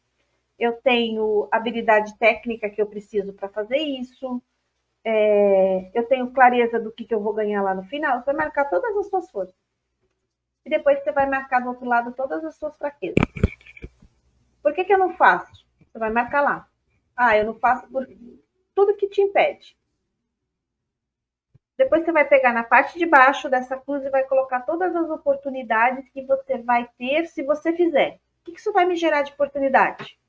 eu tenho habilidade técnica que eu preciso para fazer isso, eu tenho clareza do que eu vou ganhar lá no final. Você vai marcar todas as suas forças. E depois você vai marcar do outro lado todas as suas fraquezas. Por que eu não faço? Você vai marcar lá. Ah, eu não faço por tudo que te impede. Depois você vai pegar na parte de baixo dessa cruz e vai colocar todas as oportunidades que você vai ter se você fizer. O que isso vai me gerar de oportunidade?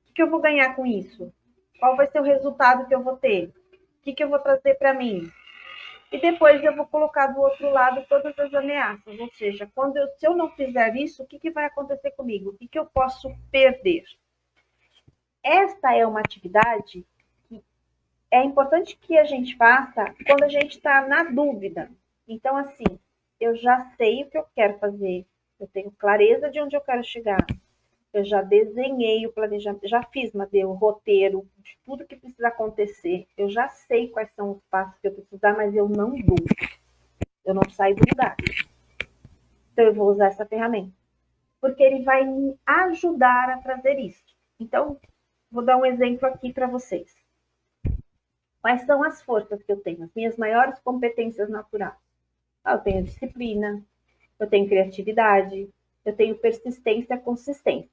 O que eu vou ganhar com isso? Qual vai ser o resultado que eu vou ter? O que eu vou trazer para mim? E depois eu vou colocar do outro lado todas as ameaças. Ou seja, se eu não fizer isso, o que vai acontecer comigo? O que eu posso perder? Esta é uma atividade que é importante que a gente faça quando a gente está na dúvida. Então, assim, eu já sei o que eu quero fazer, eu tenho clareza de onde eu quero chegar, eu já desenhei o planejamento, já fiz, Madeu, o roteiro de tudo que precisa acontecer, eu já sei quais são os passos que eu preciso dar, mas eu não dou, eu não saio do lugar. Então, eu vou usar essa ferramenta, porque ele vai me ajudar a fazer isso. Então, vou dar um exemplo aqui para vocês. Quais são as forças que eu tenho? As minhas maiores competências naturais. Eu tenho disciplina, eu tenho criatividade, eu tenho persistência, consistência.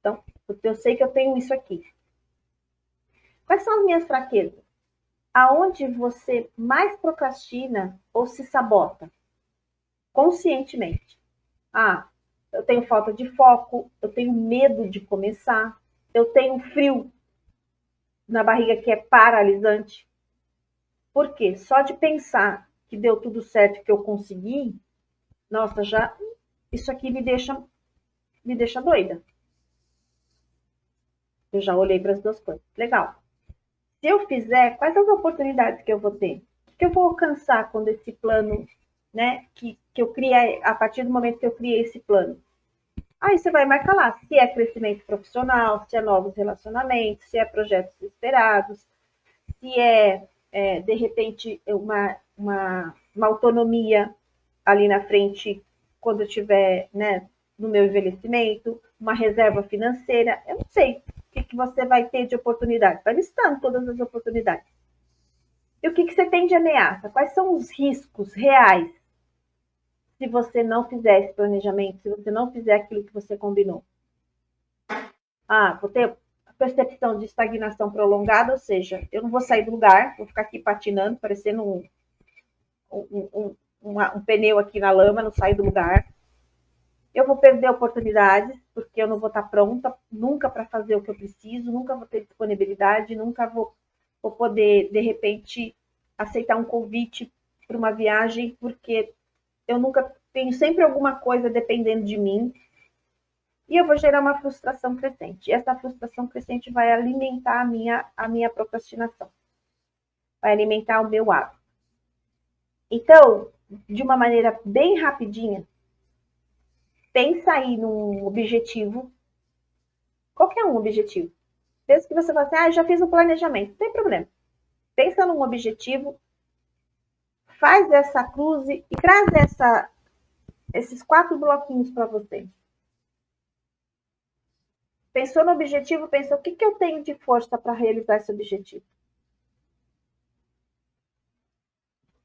Então, eu sei que eu tenho isso aqui. Quais são as minhas fraquezas? Aonde você mais procrastina ou se sabota? Conscientemente. Ah, eu tenho falta de foco, eu tenho medo de começar, eu tenho frio na barriga que é paralisante. Por quê? Só de pensar que deu tudo certo, que eu consegui, nossa, já isso aqui me deixa doida. Eu já olhei para as duas coisas. Legal. Se eu fizer, quais são as oportunidades que eu vou ter? O que eu vou alcançar quando esse plano, né, que eu criei, a partir do momento que eu criei esse plano? Aí você vai marcar lá se é crescimento profissional, se é novos relacionamentos, se é projetos esperados, se de repente, uma autonomia ali na frente quando eu estiver, né, no meu envelhecimento, uma reserva financeira, eu não sei o que você vai ter de oportunidade. Vai listando todas as oportunidades. E o que você tem de ameaça? Quais são os riscos reais se você não fizer esse planejamento, se você não fizer aquilo que você combinou? Ah, vou ter a percepção de estagnação prolongada, ou seja, eu não vou sair do lugar, vou ficar aqui patinando, parecendo um pneu aqui na lama, não saio do lugar. Eu vou perder oportunidades, porque eu não vou estar pronta nunca para fazer o que eu preciso, nunca vou ter disponibilidade, nunca vou poder, de repente, aceitar um convite para uma viagem, porque eu nunca tenho sempre alguma coisa dependendo de mim, e eu vou gerar uma frustração crescente. E essa frustração crescente vai alimentar a minha procrastinação, vai alimentar o meu hábito. Então, de uma maneira bem rapidinha, pensa aí num objetivo, qualquer um objetivo. Pensa que você vai assim, já fiz o planejamento, não tem problema. Pensa num objetivo, faz essa cruz e traz esses 4 bloquinhos para você. Pensou no objetivo, pensou o que eu tenho de força para realizar esse objetivo.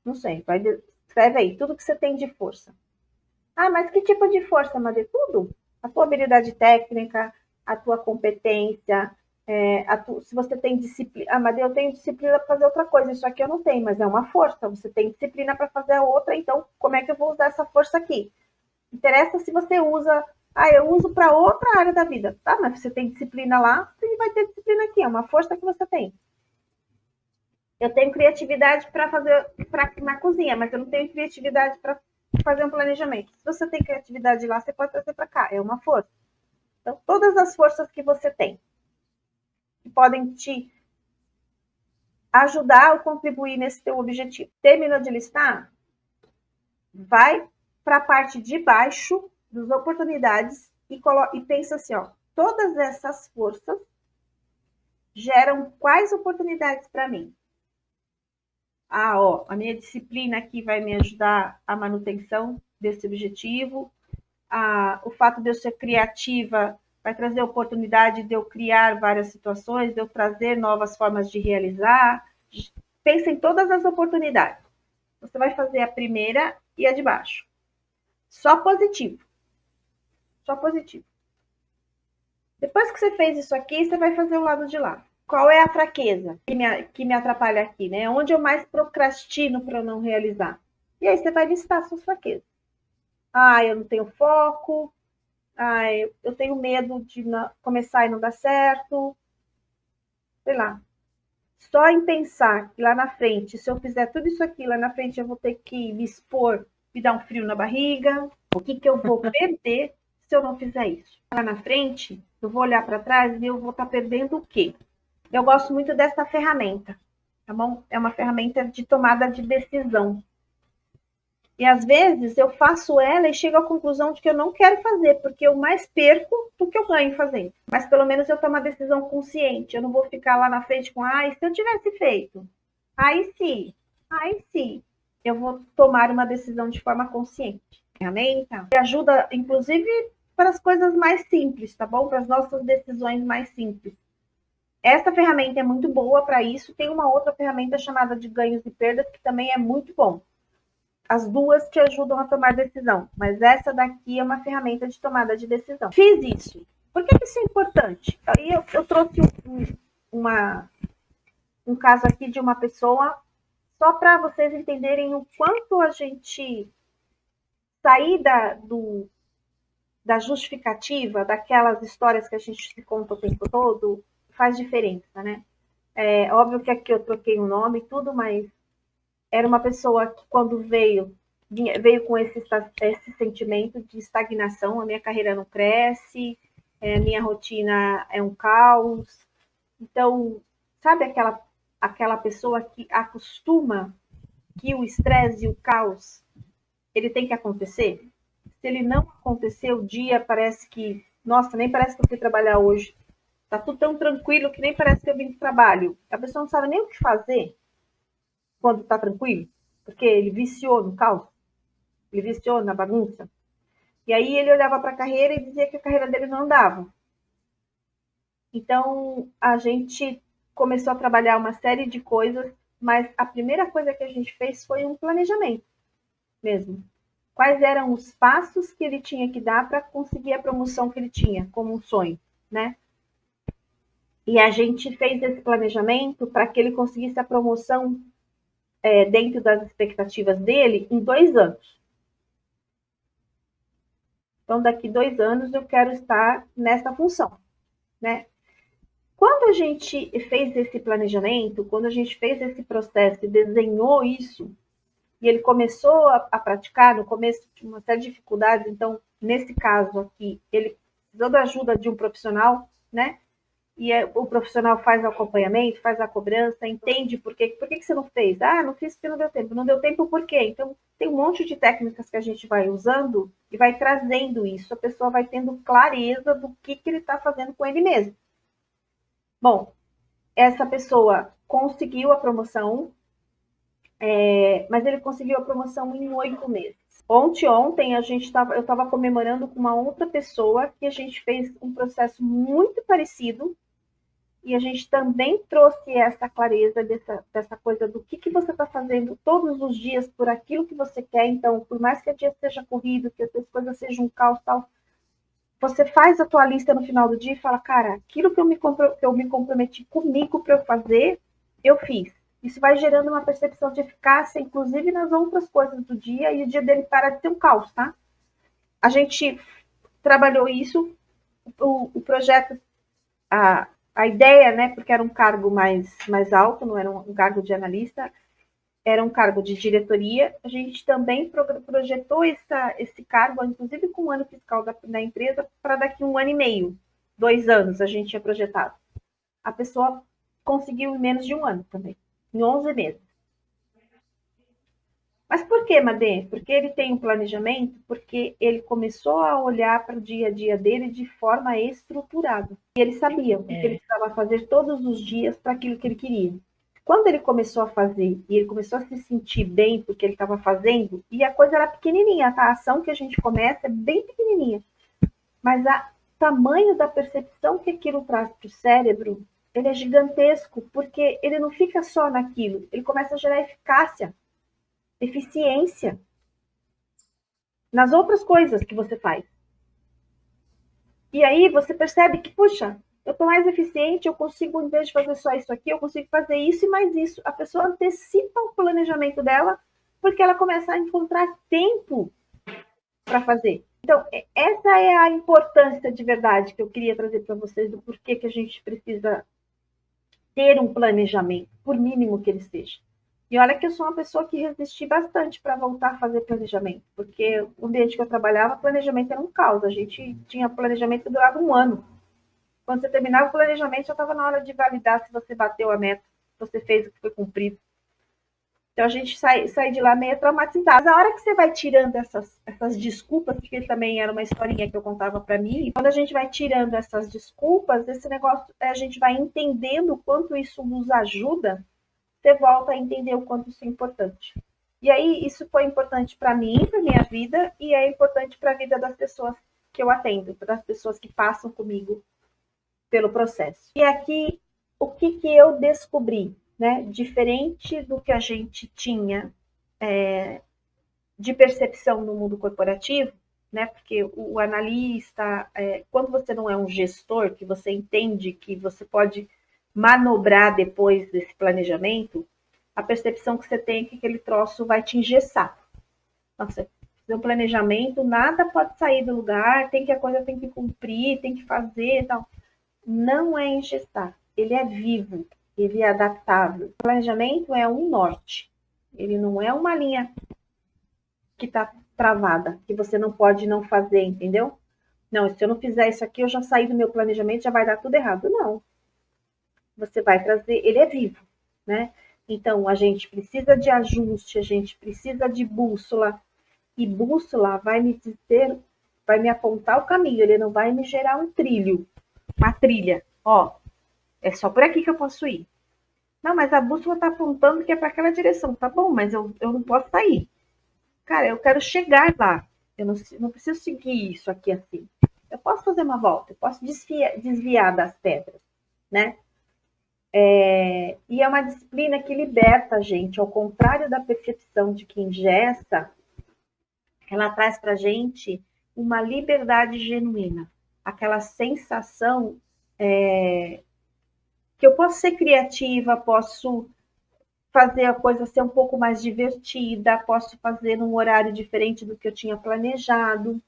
Não sei, escreve aí, tudo que você tem de força. Ah, mas que tipo de força, Maria? Tudo. A tua habilidade técnica, a tua competência, se você tem disciplina. Ah, mas eu tenho disciplina para fazer outra coisa, isso aqui eu não tenho, mas é uma força. Você tem disciplina para fazer a outra, então como é que eu vou usar essa força aqui? Interessa se você usa. Ah, eu uso para outra área da vida. Tá, mas você tem disciplina lá, você vai ter disciplina aqui, é uma força que você tem. Eu tenho criatividade para fazer na cozinha, mas eu não tenho criatividade para fazer um planejamento. Se você tem criatividade lá, você pode trazer para cá, é uma força. Então, todas as forças que você tem, que podem te ajudar ou contribuir nesse teu objetivo. Terminou de listar? Vai para a parte de baixo das oportunidades e pensa assim, ó, todas essas forças geram quais oportunidades para mim? A minha disciplina aqui vai me ajudar a manutenção desse objetivo. O fato de eu ser criativa vai trazer a oportunidade de eu criar várias situações, de eu trazer novas formas de realizar. Pensa em todas as oportunidades. Você vai fazer a primeira e a de baixo. Só positivo. Só positivo. Depois que você fez isso aqui, você vai fazer o lado de lá. Qual é a fraqueza que me atrapalha aqui, né? Onde eu mais procrastino para não realizar? E aí você vai listar suas fraquezas. Eu não tenho foco. Eu tenho medo de começar e não dar certo. Sei lá. Só em pensar que lá na frente, se eu fizer tudo isso aqui, lá na frente eu vou ter que me expor, me dar um frio na barriga. O que eu vou perder se eu não fizer isso? Lá na frente, eu vou olhar para trás e eu vou estar perdendo o quê? Eu gosto muito dessa ferramenta, tá bom? É uma ferramenta de tomada de decisão. E às vezes eu faço ela e chego à conclusão de que eu não quero fazer, porque eu mais perco do que eu ganho fazendo. Mas pelo menos eu tomo uma decisão consciente. Eu não vou ficar lá na frente com, se eu tivesse feito, aí sim, eu vou tomar uma decisão de forma consciente. Ferramenta que ajuda, inclusive, para as coisas mais simples, tá bom? Para as nossas decisões mais simples. Essa ferramenta é muito boa para isso. Tem uma outra ferramenta chamada de ganhos e perdas, que também é muito bom. As duas te ajudam a tomar decisão, mas essa daqui é uma ferramenta de tomada de decisão. Fiz isso. Por que isso é importante? Aí eu trouxe um caso aqui de uma pessoa, só para vocês entenderem o quanto a gente sair da justificativa, daquelas histórias que a gente se conta o tempo todo, faz diferença, né? É óbvio que aqui eu troquei o nome e tudo, mas era uma pessoa que quando veio com esse sentimento de estagnação, a minha carreira não cresce, a minha rotina é um caos. Então, sabe aquela pessoa que acostuma que o estresse e o caos ele tem que acontecer? Se ele não acontecer, o dia parece que, nossa, nem parece que eu fui trabalhar hoje. Tá tudo tão tranquilo que nem parece que eu vim do trabalho. A pessoa não sabe nem o que fazer quando está tranquilo, porque ele viciou no caos, ele viciou na bagunça. E aí ele olhava para a carreira e dizia que a carreira dele não andava. Então a gente começou a trabalhar uma série de coisas, mas a primeira coisa que a gente fez foi um planejamento mesmo. Quais eram os passos que ele tinha que dar para conseguir a promoção que ele tinha como um sonho, né? E a gente fez esse planejamento para que ele conseguisse a promoção dentro das expectativas dele em 2 anos. Então, daqui 2 anos eu quero estar nessa função, né? Quando a gente fez esse planejamento, quando a gente fez esse processo e desenhou isso, e ele começou a praticar, no começo tinha uma série de dificuldades, então, nesse caso aqui, ele precisou da ajuda de um profissional, né? E o profissional faz o acompanhamento, faz a cobrança, entende por que você não fez? Não fiz porque não deu tempo. Não deu tempo por quê? Então, tem um monte de técnicas que a gente vai usando e vai trazendo isso. A pessoa vai tendo clareza do que ele está fazendo com ele mesmo. Bom, essa pessoa conseguiu a promoção, mas ele conseguiu a promoção em 8 meses. Ontem eu estava comemorando com uma outra pessoa que a gente fez um processo muito parecido. E a gente também trouxe essa clareza dessa coisa do que você está fazendo todos os dias por aquilo que você quer. Então, por mais que o dia seja corrido, que as coisas sejam um caos tal, você faz a tua lista no final do dia e fala, cara, aquilo que eu me comprometi comigo para eu fazer, eu fiz. Isso vai gerando uma percepção de eficácia, inclusive nas outras coisas do dia, e o dia dele para de ser um caos, tá? A gente trabalhou isso, o projeto, a ideia, né, porque era um cargo mais alto, não era um cargo de analista, era um cargo de diretoria. A gente também projetou esse cargo, inclusive com o ano fiscal da empresa, para daqui 1 ano e meio, 2 anos a gente tinha projetado. A pessoa conseguiu em menos de 1 ano também, em 11 meses. Mas por que, Madê? Porque ele tem um planejamento, porque ele começou a olhar para o dia a dia dele de forma estruturada. E ele sabia o que ele precisava fazer todos os dias para aquilo que ele queria. Quando ele começou a fazer e ele começou a se sentir bem porque ele estava fazendo, e a coisa era pequenininha, tá? A ação que a gente começa é bem pequenininha, mas o tamanho da percepção que aquilo traz para o cérebro, ele é gigantesco, porque ele não fica só naquilo, ele começa a gerar eficácia, eficiência nas outras coisas que você faz. E aí você percebe que, puxa, eu estou mais eficiente, eu consigo, em vez de fazer só isso aqui, eu consigo fazer isso e mais isso. A pessoa antecipa o planejamento dela, porque ela começa a encontrar tempo para fazer. Então, essa é a importância de verdade que eu queria trazer para vocês, do porquê que a gente precisa ter um planejamento, por mínimo que ele seja. E olha que eu sou uma pessoa que resisti bastante para voltar a fazer planejamento, porque o ambiente que eu trabalhava, planejamento era um caos. A gente tinha planejamento que durava um ano. Quando você terminava o planejamento, já estava na hora de validar se você bateu a meta, se você fez o que foi cumprido. Então a gente sai de lá meio traumatizado. Mas a hora que você vai tirando essas desculpas, porque também era uma historinha que eu contava para mim, e quando a gente vai tirando essas desculpas, esse negócio, a gente vai entendendo o quanto isso nos ajuda, você volta a entender o quanto isso é importante. E aí, isso foi importante para mim, para minha vida, e é importante para a vida das pessoas que eu atendo, das pessoas que passam comigo pelo processo. E aqui, o que eu descobri, né? Diferente do que a gente tinha de percepção no mundo corporativo, né? Porque o analista, quando você não é um gestor, que você entende que você pode manobrar depois desse planejamento, a percepção que você tem é que aquele troço vai te engessar. Então, você fazer um planejamento, nada pode sair do lugar, a coisa tem que cumprir, tem que fazer e tal. Não é engessar, ele é vivo, ele é adaptável. O planejamento é um norte, ele não é uma linha que está travada, que você não pode não fazer, entendeu? Não, se eu não fizer isso aqui, eu já saí do meu planejamento, já vai dar tudo errado. Não. Você vai trazer, ele é vivo, né? Então, a gente precisa de ajuste, a gente precisa de bússola, e bússola vai me dizer, vai me apontar o caminho, ele não vai me gerar um trilho, uma trilha. Ó, é só por aqui que eu posso ir. Não, mas a bússola está apontando que é para aquela direção. Tá bom, mas eu não posso sair. Cara, eu quero chegar lá. Eu não preciso seguir isso aqui assim. Eu posso fazer uma volta, eu posso desviar das pedras, né? E é uma disciplina que liberta a gente, ao contrário da percepção de que ingessa, ela traz para a gente uma liberdade genuína, aquela sensação que eu posso ser criativa, posso fazer a coisa ser um pouco mais divertida, posso fazer num horário diferente do que eu tinha planejado.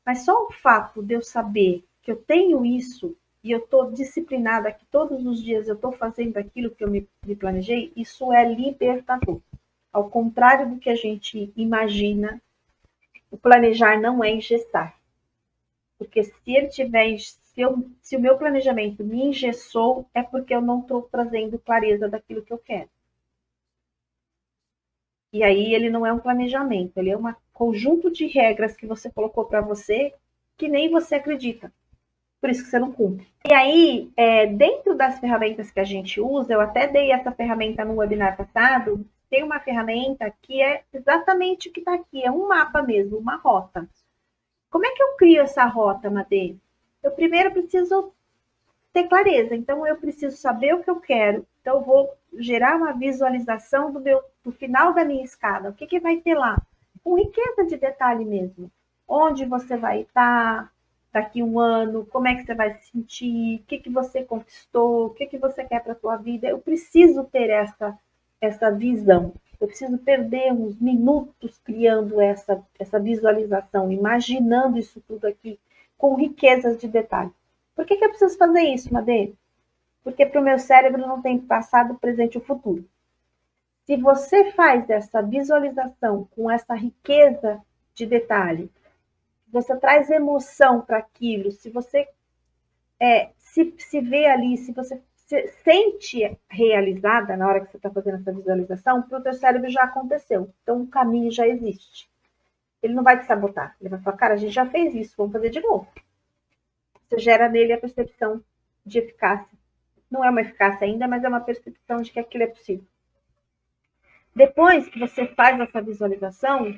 Mas só o fato de eu saber que eu tenho isso e eu estou disciplinada, que todos os dias eu estou fazendo aquilo que eu me planejei, isso é libertador. Ao contrário do que a gente imagina, o planejar não é engessar. Porque se ele tiver, se o meu planejamento me engessou, é porque eu não estou trazendo clareza daquilo que eu quero. E aí ele não é um planejamento, ele é um conjunto de regras que você colocou para você que nem você acredita. Por isso que você não cumpre. E aí, dentro das ferramentas que a gente usa, eu até dei essa ferramenta no webinar passado, tem uma ferramenta que é exatamente o que está aqui, é um mapa mesmo, uma rota. Como é que eu crio essa rota, Madê? Eu primeiro preciso ter clareza, então eu preciso saber o que eu quero, então eu vou gerar uma visualização do final da minha escada, o que vai ter lá? Com riqueza de detalhe mesmo. Onde você vai estar daqui um ano, como é que você vai se sentir, o que você conquistou, o que você quer para a sua vida. Eu preciso ter essa visão. Eu preciso perder uns minutos criando essa visualização, imaginando isso tudo aqui com riquezas de detalhe. Por que eu preciso fazer isso, Madê? Porque para o meu cérebro não tem passado, presente ou futuro. Se você faz essa visualização com essa riqueza de detalhe, você traz emoção para aquilo, se você se vê ali, se você se sente realizada na hora que você está fazendo essa visualização, para o teu cérebro já aconteceu. Então, o caminho já existe. Ele não vai te sabotar. Ele vai falar, cara, a gente já fez isso, vamos fazer de novo. Você gera nele a percepção de eficácia. Não é uma eficácia ainda, mas é uma percepção de que aquilo é possível. Depois que você faz essa visualização,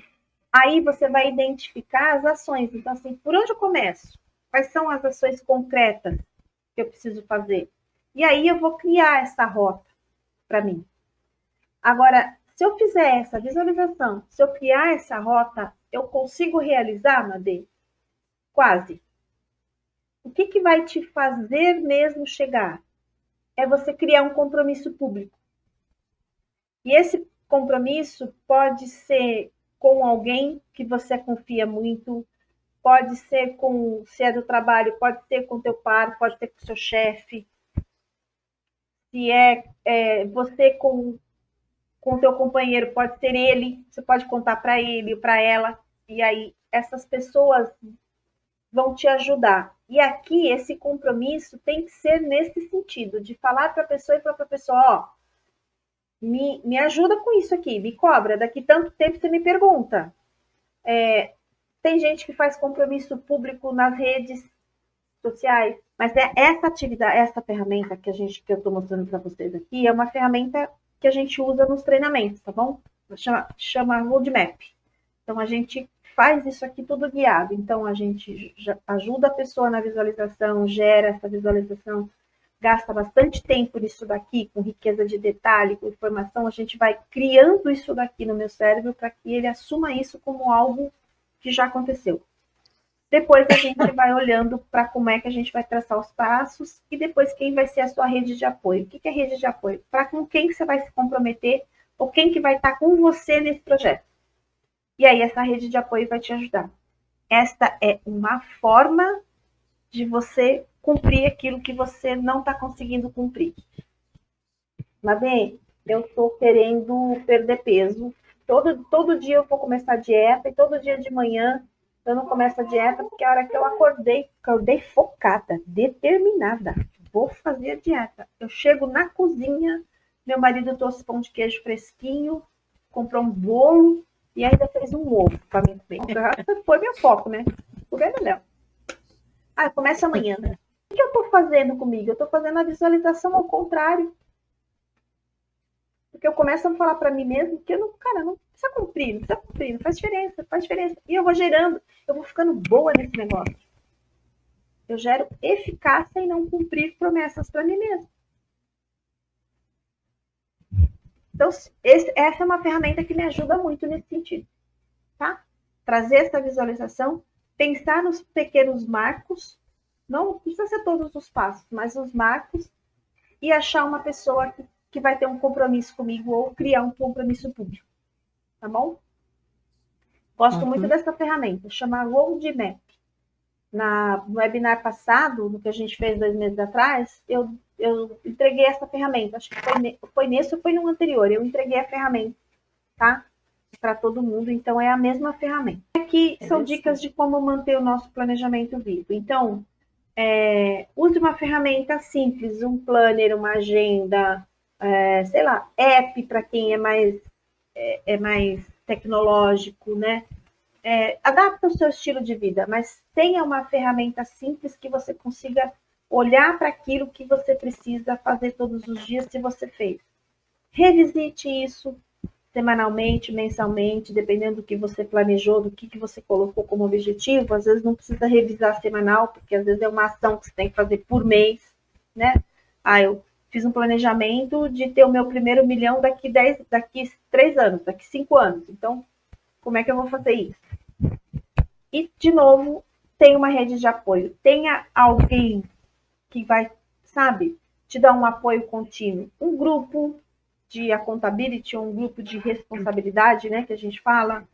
aí você vai identificar as ações. Então, assim, por onde eu começo? Quais são as ações concretas que eu preciso fazer? E aí eu vou criar essa rota para mim. Agora, se eu fizer essa visualização, se eu criar essa rota, eu consigo realizar, Madê? Quase. O que vai te fazer mesmo chegar? É você criar um compromisso público. E esse compromisso pode ser com alguém que você confia muito, pode ser com, se é do trabalho, pode ser com teu par, pode ser com seu chefe, se é você com teu companheiro, pode ser ele, você pode contar para ele, para ela, e aí essas pessoas vão te ajudar. E aqui esse compromisso tem que ser nesse sentido, de falar para a pessoa e para a pessoa, ó, me ajuda com isso aqui, me cobra, daqui tanto tempo você me pergunta. Tem gente que faz compromisso público nas redes sociais, mas essa atividade, essa ferramenta que eu estou mostrando para vocês aqui, é uma ferramenta que a gente usa nos treinamentos, tá bom? Chama Roadmap. Então, a gente faz isso aqui tudo guiado. Então, a gente ajuda a pessoa na visualização, gera essa visualização, gasta bastante tempo nisso daqui, com riqueza de detalhe, com informação, a gente vai criando isso daqui no meu cérebro para que ele assuma isso como algo que já aconteceu. Depois a gente vai olhando para como é que a gente vai traçar os passos e depois quem vai ser a sua rede de apoio. O que é rede de apoio? Para com quem que você vai se comprometer ou quem que vai estar com você nesse projeto. E aí essa rede de apoio vai te ajudar. Esta é uma forma de você cumprir aquilo que você não está conseguindo cumprir. Mabê, eu estou querendo perder peso. Todo dia eu vou começar a dieta e todo dia de manhã eu não começo a dieta porque a hora que eu acordei focada, determinada. Vou fazer a dieta. Eu chego na cozinha, meu marido trouxe pão de queijo fresquinho, comprou um bolo e ainda fez um ovo para mim comer. Foi meu foco, né? O não. Começa amanhã. O que eu estou fazendo comigo? Eu estou fazendo a visualização ao contrário. Porque eu começo a falar para mim mesmo que eu não, cara, não precisa cumprir, não faz diferença. E eu vou gerando, eu vou ficando boa nesse negócio. Eu gero eficácia em não cumprir promessas para mim mesmo. Então, essa é uma ferramenta que me ajuda muito nesse sentido, tá? Trazer essa visualização, pensar nos pequenos marcos, não precisa ser todos os passos, mas os marcos, e achar uma pessoa que vai ter um compromisso comigo ou criar um compromisso público, tá bom? Gosto muito dessa ferramenta, chama Roadmap. No webinar passado, no que a gente fez 2 meses atrás, eu entreguei essa ferramenta, acho que foi nesse ou foi no anterior, eu entreguei a ferramenta, tá? Para todo mundo, então é a mesma ferramenta. Aqui são dicas de como manter o nosso planejamento vivo. Então, use uma ferramenta simples, um planner, uma agenda, sei lá, app para quem é mais tecnológico, né? Adapta o seu estilo de vida, mas tenha uma ferramenta simples que você consiga olhar para aquilo que você precisa fazer todos os dias se você fez. Revisite isso semanalmente, mensalmente, dependendo do que você planejou, do que você colocou como objetivo. Às vezes não precisa revisar semanal, porque às vezes é uma ação que você tem que fazer por mês, né? Eu fiz um planejamento de ter o meu primeiro milhão daqui 3 anos, daqui 5 anos. Então, como é que eu vou fazer isso? E, de novo, tem uma rede de apoio. Tenha alguém que vai, sabe, te dar um apoio contínuo. Um grupo de accountability, um grupo de responsabilidade, né, que a gente fala.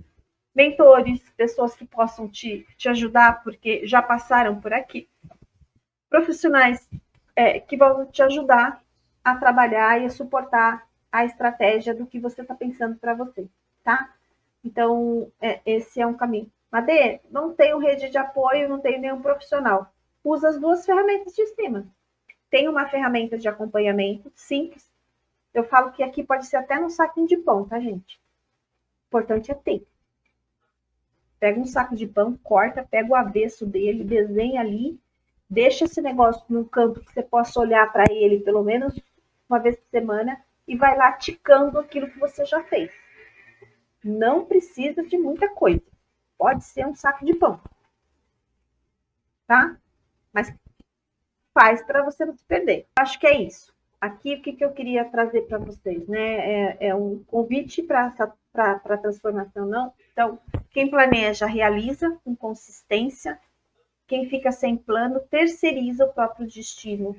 Mentores, pessoas que possam te ajudar, porque já passaram por aqui. Profissionais que vão te ajudar a trabalhar e a suportar a estratégia do que você está pensando para você, tá? Então, esse é um caminho. Madê, não tenho rede de apoio, não tenho nenhum profissional. Usa as 2 ferramentas de cima. tem uma ferramenta de acompanhamento simples. Eu falo que aqui pode ser até num saquinho de pão, tá, gente? O importante é ter. Pega um saco de pão, corta, pega o avesso dele, desenha ali, deixa esse negócio num canto que você possa olhar para ele pelo menos uma vez por semana e vai lá ticando aquilo que você já fez. Não precisa de muita coisa. Pode ser um saco de pão. Tá? Mas faz para você não se perder. Acho que é isso. Aqui, o que eu queria trazer para vocês, né? É um convite para a transformação, não? Então, quem planeja, realiza com consistência. Quem fica sem plano, terceiriza o próprio destino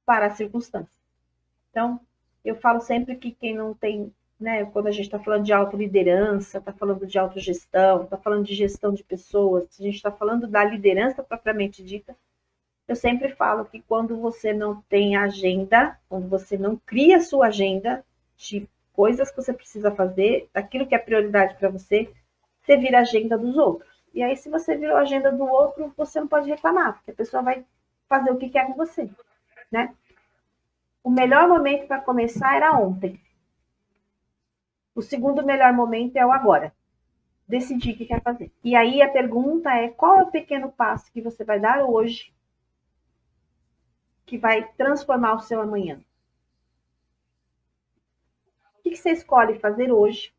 para a circunstância. Então, eu falo sempre que quem não tem, né? Quando a gente está falando de autoliderança, está falando de autogestão, está falando de gestão de pessoas, a gente está falando da liderança propriamente dita, eu sempre falo que quando você não tem agenda, quando você não cria sua agenda de coisas que você precisa fazer, daquilo que é prioridade para você, você vira a agenda dos outros. E aí, se você virou a agenda do outro, você não pode reclamar, porque a pessoa vai fazer o que quer com você, né? O melhor momento para começar era ontem. O segundo melhor momento é o agora. Decidir o que quer fazer. E aí a pergunta é, qual é o pequeno passo que você vai dar hoje que vai transformar o seu amanhã? O que você escolhe fazer hoje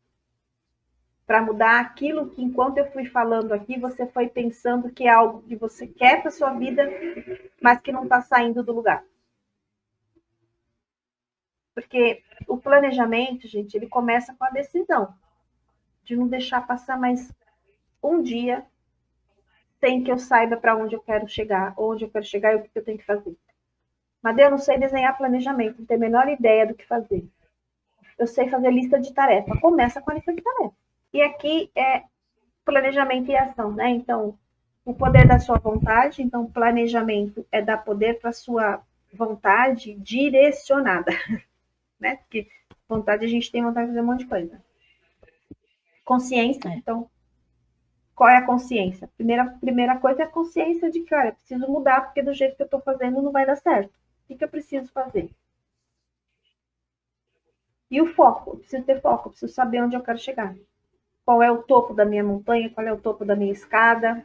para mudar aquilo que, enquanto eu fui falando aqui, você foi pensando que é algo que você quer para sua vida, mas que não está saindo do lugar? Porque o planejamento, gente, ele começa com a decisão de não deixar passar mais um dia sem que eu saiba para onde eu quero chegar, onde eu quero chegar e o que eu tenho que fazer. Mas eu não sei desenhar planejamento, não tenho a menor ideia do que fazer. Eu sei fazer lista de tarefa. Começa com a lista de tarefa. E aqui é planejamento e ação, né? Então, o poder da sua vontade. Então, planejamento é dar poder para a sua vontade direcionada, né? Porque vontade, a gente tem vontade de fazer um monte de coisa. Consciência, então, qual é a consciência? Primeira coisa é a consciência de que, olha, preciso mudar, porque do jeito que eu estou fazendo não vai dar certo. O que eu preciso fazer? E o foco, eu preciso ter foco, eu preciso saber onde eu quero chegar. Qual é o topo da minha montanha, qual é o topo da minha escada,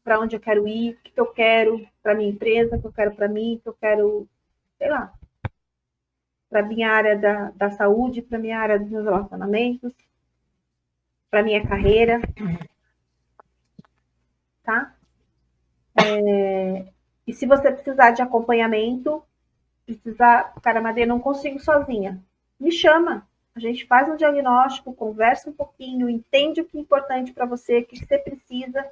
para onde eu quero ir, o que eu quero para minha empresa, o que eu quero para mim, o que eu quero, sei lá, para minha área da saúde, para minha área dos meus relacionamentos, para minha carreira, tá? E se você precisar de acompanhamento, cara, Madeira, não consigo sozinha, me chama. A gente faz um diagnóstico, conversa um pouquinho, entende o que é importante para você, o que você precisa,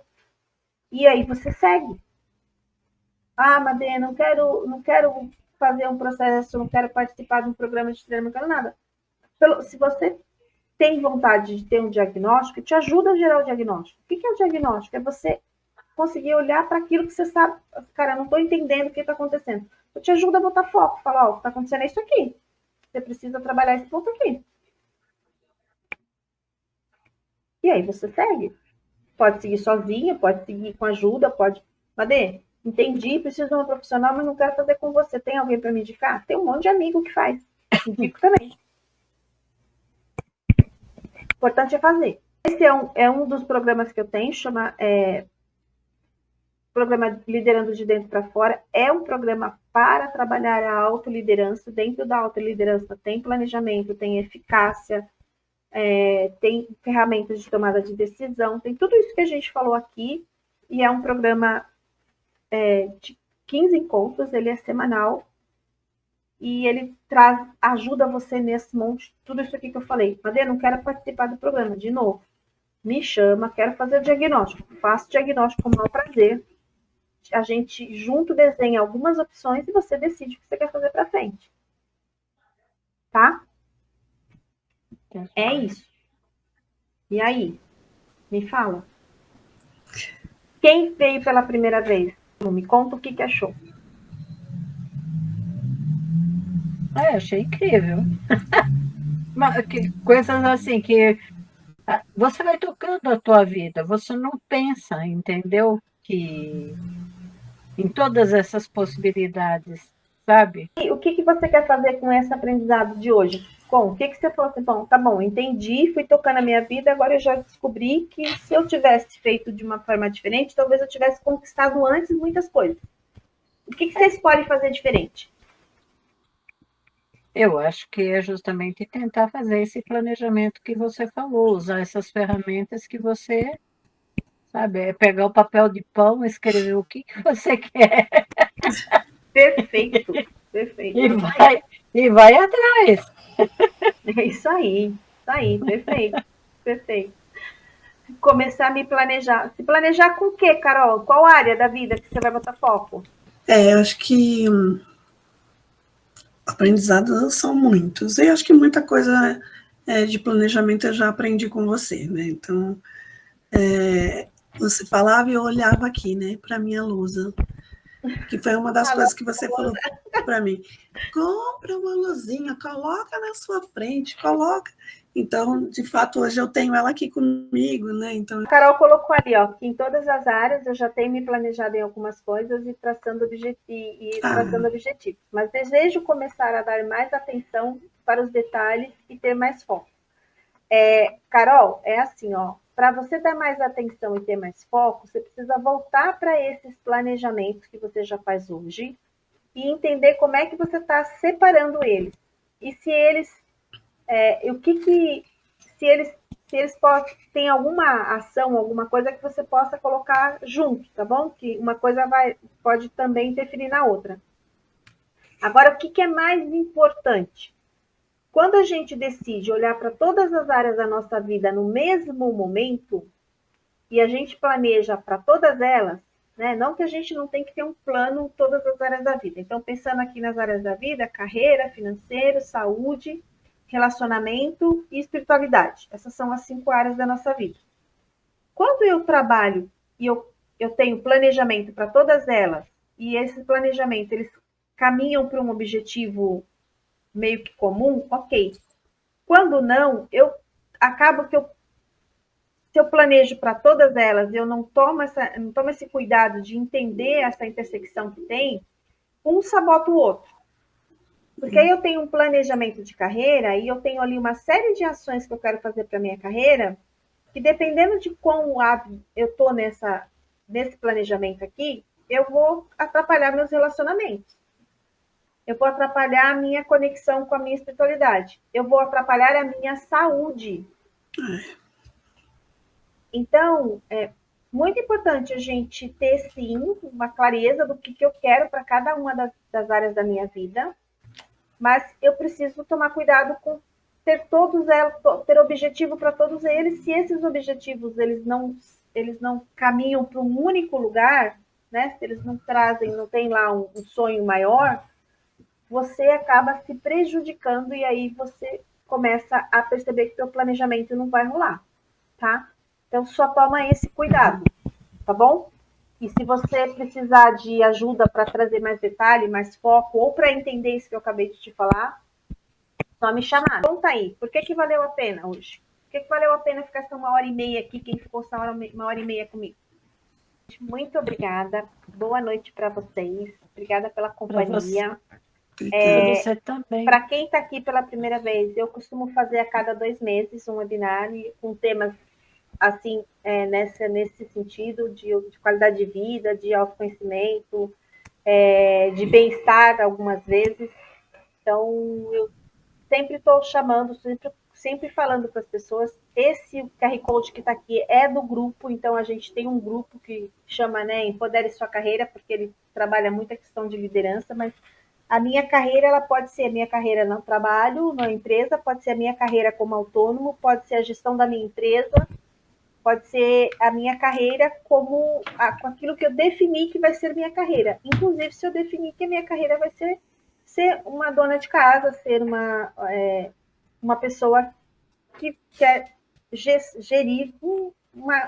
e aí você segue. Ah, Madeira, não quero fazer um processo, não quero participar de um programa de treino, não quero nada. Se você tem vontade de ter um diagnóstico, te ajuda a gerar o diagnóstico. O que é o diagnóstico? É você conseguir olhar para aquilo que você sabe. Cara, eu não estou entendendo o que está acontecendo. Eu te ajudo a botar foco, falar, ó, o que está acontecendo é isso aqui. Você precisa trabalhar esse ponto aqui. E aí você segue. Pode seguir sozinha, pode seguir com ajuda, pode... Madê, entendi, preciso de uma profissional, mas não quero fazer com você. Tem alguém para me indicar? Tem um monte de amigo que faz. Indico também. O importante é fazer. Esse é um dos programas que eu tenho, chama Programa Liderando de Dentro para Fora. É um programa para trabalhar a autoliderança. Dentro da autoliderança tem planejamento, tem eficácia, tem ferramentas de tomada de decisão, tem tudo isso que a gente falou aqui. E é um programa de 15 encontros, ele é semanal. E ele ajuda você nesse monte, tudo isso aqui que eu falei. Madê, não quero participar do programa, de novo. Me chama, quero fazer o diagnóstico. Faço o diagnóstico com o maior prazer. A gente junto desenha algumas opções e você decide o que você quer fazer para frente. Tá? É isso. E aí? Me fala. Quem veio pela primeira vez? Me conta o que achou. Eu achei incrível. Coisas assim que você vai tocando a tua vida, você não pensa, entendeu? Que em todas essas possibilidades, sabe? E o que você quer fazer com esse aprendizado de hoje? O que você falou assim, bom, tá bom, entendi, fui tocando a minha vida, agora eu já descobri que se eu tivesse feito de uma forma diferente, talvez eu tivesse conquistado antes muitas coisas. O que vocês podem fazer diferente? Eu acho que é justamente tentar fazer esse planejamento que você falou, usar essas ferramentas que você sabe, é pegar o papel de pão, escrever o que você quer Perfeito, perfeito. e vai atrás. É isso aí, perfeito, perfeito. Começar a me planejar. Se planejar com o quê, Carol? Qual área da vida que você vai botar foco? Eu acho que aprendizados são muitos. E acho que muita coisa de planejamento eu já aprendi com você, né? Então, você falava e eu olhava aqui, né, para minha lousa, que foi uma das coisas que você falou para mim. Compra uma luzinha, coloca na sua frente, coloca. Então, de fato, hoje eu tenho ela aqui comigo, né? Então, A Carol colocou ali, ó, que em todas as áreas eu já tenho me planejado em algumas coisas e traçando objetivos. Mas desejo começar a dar mais atenção para os detalhes e ter mais foco. Carol, é assim, ó, para você dar mais atenção e ter mais foco, você precisa voltar para esses planejamentos que você já faz hoje e entender como é que você está separando eles. E se eles, o que se eles têm alguma ação, alguma coisa que você possa colocar junto, tá bom? Que uma coisa pode também interferir na outra. Agora, o que é mais importante? Quando a gente decide olhar para todas as áreas da nossa vida no mesmo momento, e a gente planeja para todas elas, né? Não que a gente não tem que ter um plano em todas as áreas da vida. Então, pensando aqui nas áreas da vida, carreira, financeiro, saúde, relacionamento e espiritualidade. Essas são as 5 áreas da nossa vida. Quando eu trabalho e eu tenho planejamento para todas elas, e esse planejamento eles caminham para um objetivo meio que comum, ok. Quando não, eu acabo que se eu planejo para todas elas, eu não tomo esse cuidado de entender essa intersecção que tem, um sabota o outro. Porque aí eu tenho um planejamento de carreira e eu tenho ali uma série de ações que eu quero fazer para minha carreira, que dependendo de quão hábil eu estou nesse planejamento aqui, eu vou atrapalhar meus relacionamentos. Eu vou atrapalhar a minha conexão com a minha espiritualidade. Eu vou atrapalhar a minha saúde. Então, é muito importante a gente ter, sim, uma clareza do que eu quero para cada uma das áreas da minha vida, mas eu preciso tomar cuidado com ter objetivo para todos eles. Se esses objetivos eles não caminham para um único lugar, né? Se eles não tem lá um sonho maior, você acaba se prejudicando e aí você começa a perceber que seu planejamento não vai rolar, tá? Então só toma esse cuidado, tá bom? E se você precisar de ajuda para trazer mais detalhe, mais foco, ou para entender isso que eu acabei de te falar, só me chamar. Conta aí, por que valeu a pena hoje? Por que valeu a pena ficar essa 1h30 aqui, quem ficou essa 1h30 comigo? Muito obrigada, boa noite para vocês, obrigada pela companhia. Para você também. Para quem está aqui pela primeira vez, eu costumo fazer a cada 2 meses um webinar com temas assim, nesse sentido de qualidade de vida, de autoconhecimento, de bem-estar algumas vezes. Então, eu sempre estou chamando, sempre falando para as pessoas. Esse QR Code que está aqui é do grupo, então a gente tem um grupo que chama, né, Empodere Sua Carreira, porque ele trabalha muito a questão de liderança, mas a minha carreira, ela pode ser a minha carreira no trabalho, na empresa, pode ser a minha carreira como autônomo, pode ser a gestão da minha empresa, pode ser a minha carreira com aquilo que eu defini que vai ser minha carreira. Inclusive, se eu definir que a minha carreira vai ser uma dona de casa, ser uma pessoa que quer gerir o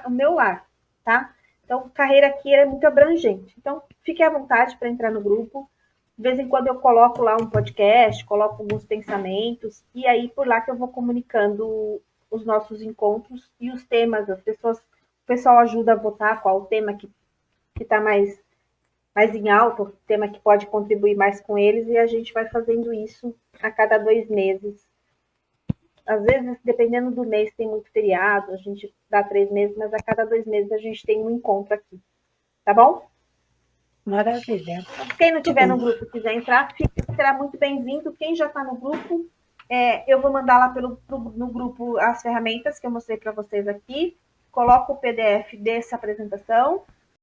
meu lar, tá? Então, carreira aqui é muito abrangente. Então, fique à vontade para entrar no grupo. De vez em quando eu coloco lá um podcast, coloco alguns pensamentos, e aí por lá que eu vou comunicando os nossos encontros e os temas, o pessoal ajuda a votar qual o tema que está mais mais em alta, o tema que pode contribuir mais com eles, e a gente vai fazendo isso a cada 2 meses. Às vezes, dependendo do mês, tem muito feriado, a gente dá 3 meses, mas a cada 2 meses a gente tem um encontro aqui. Tá bom? Maravilha. Quem não estiver no grupo e quiser entrar, será muito bem-vindo. Quem já está no grupo, eu vou mandar lá no grupo as ferramentas que eu mostrei para vocês aqui. Coloco o PDF dessa apresentação.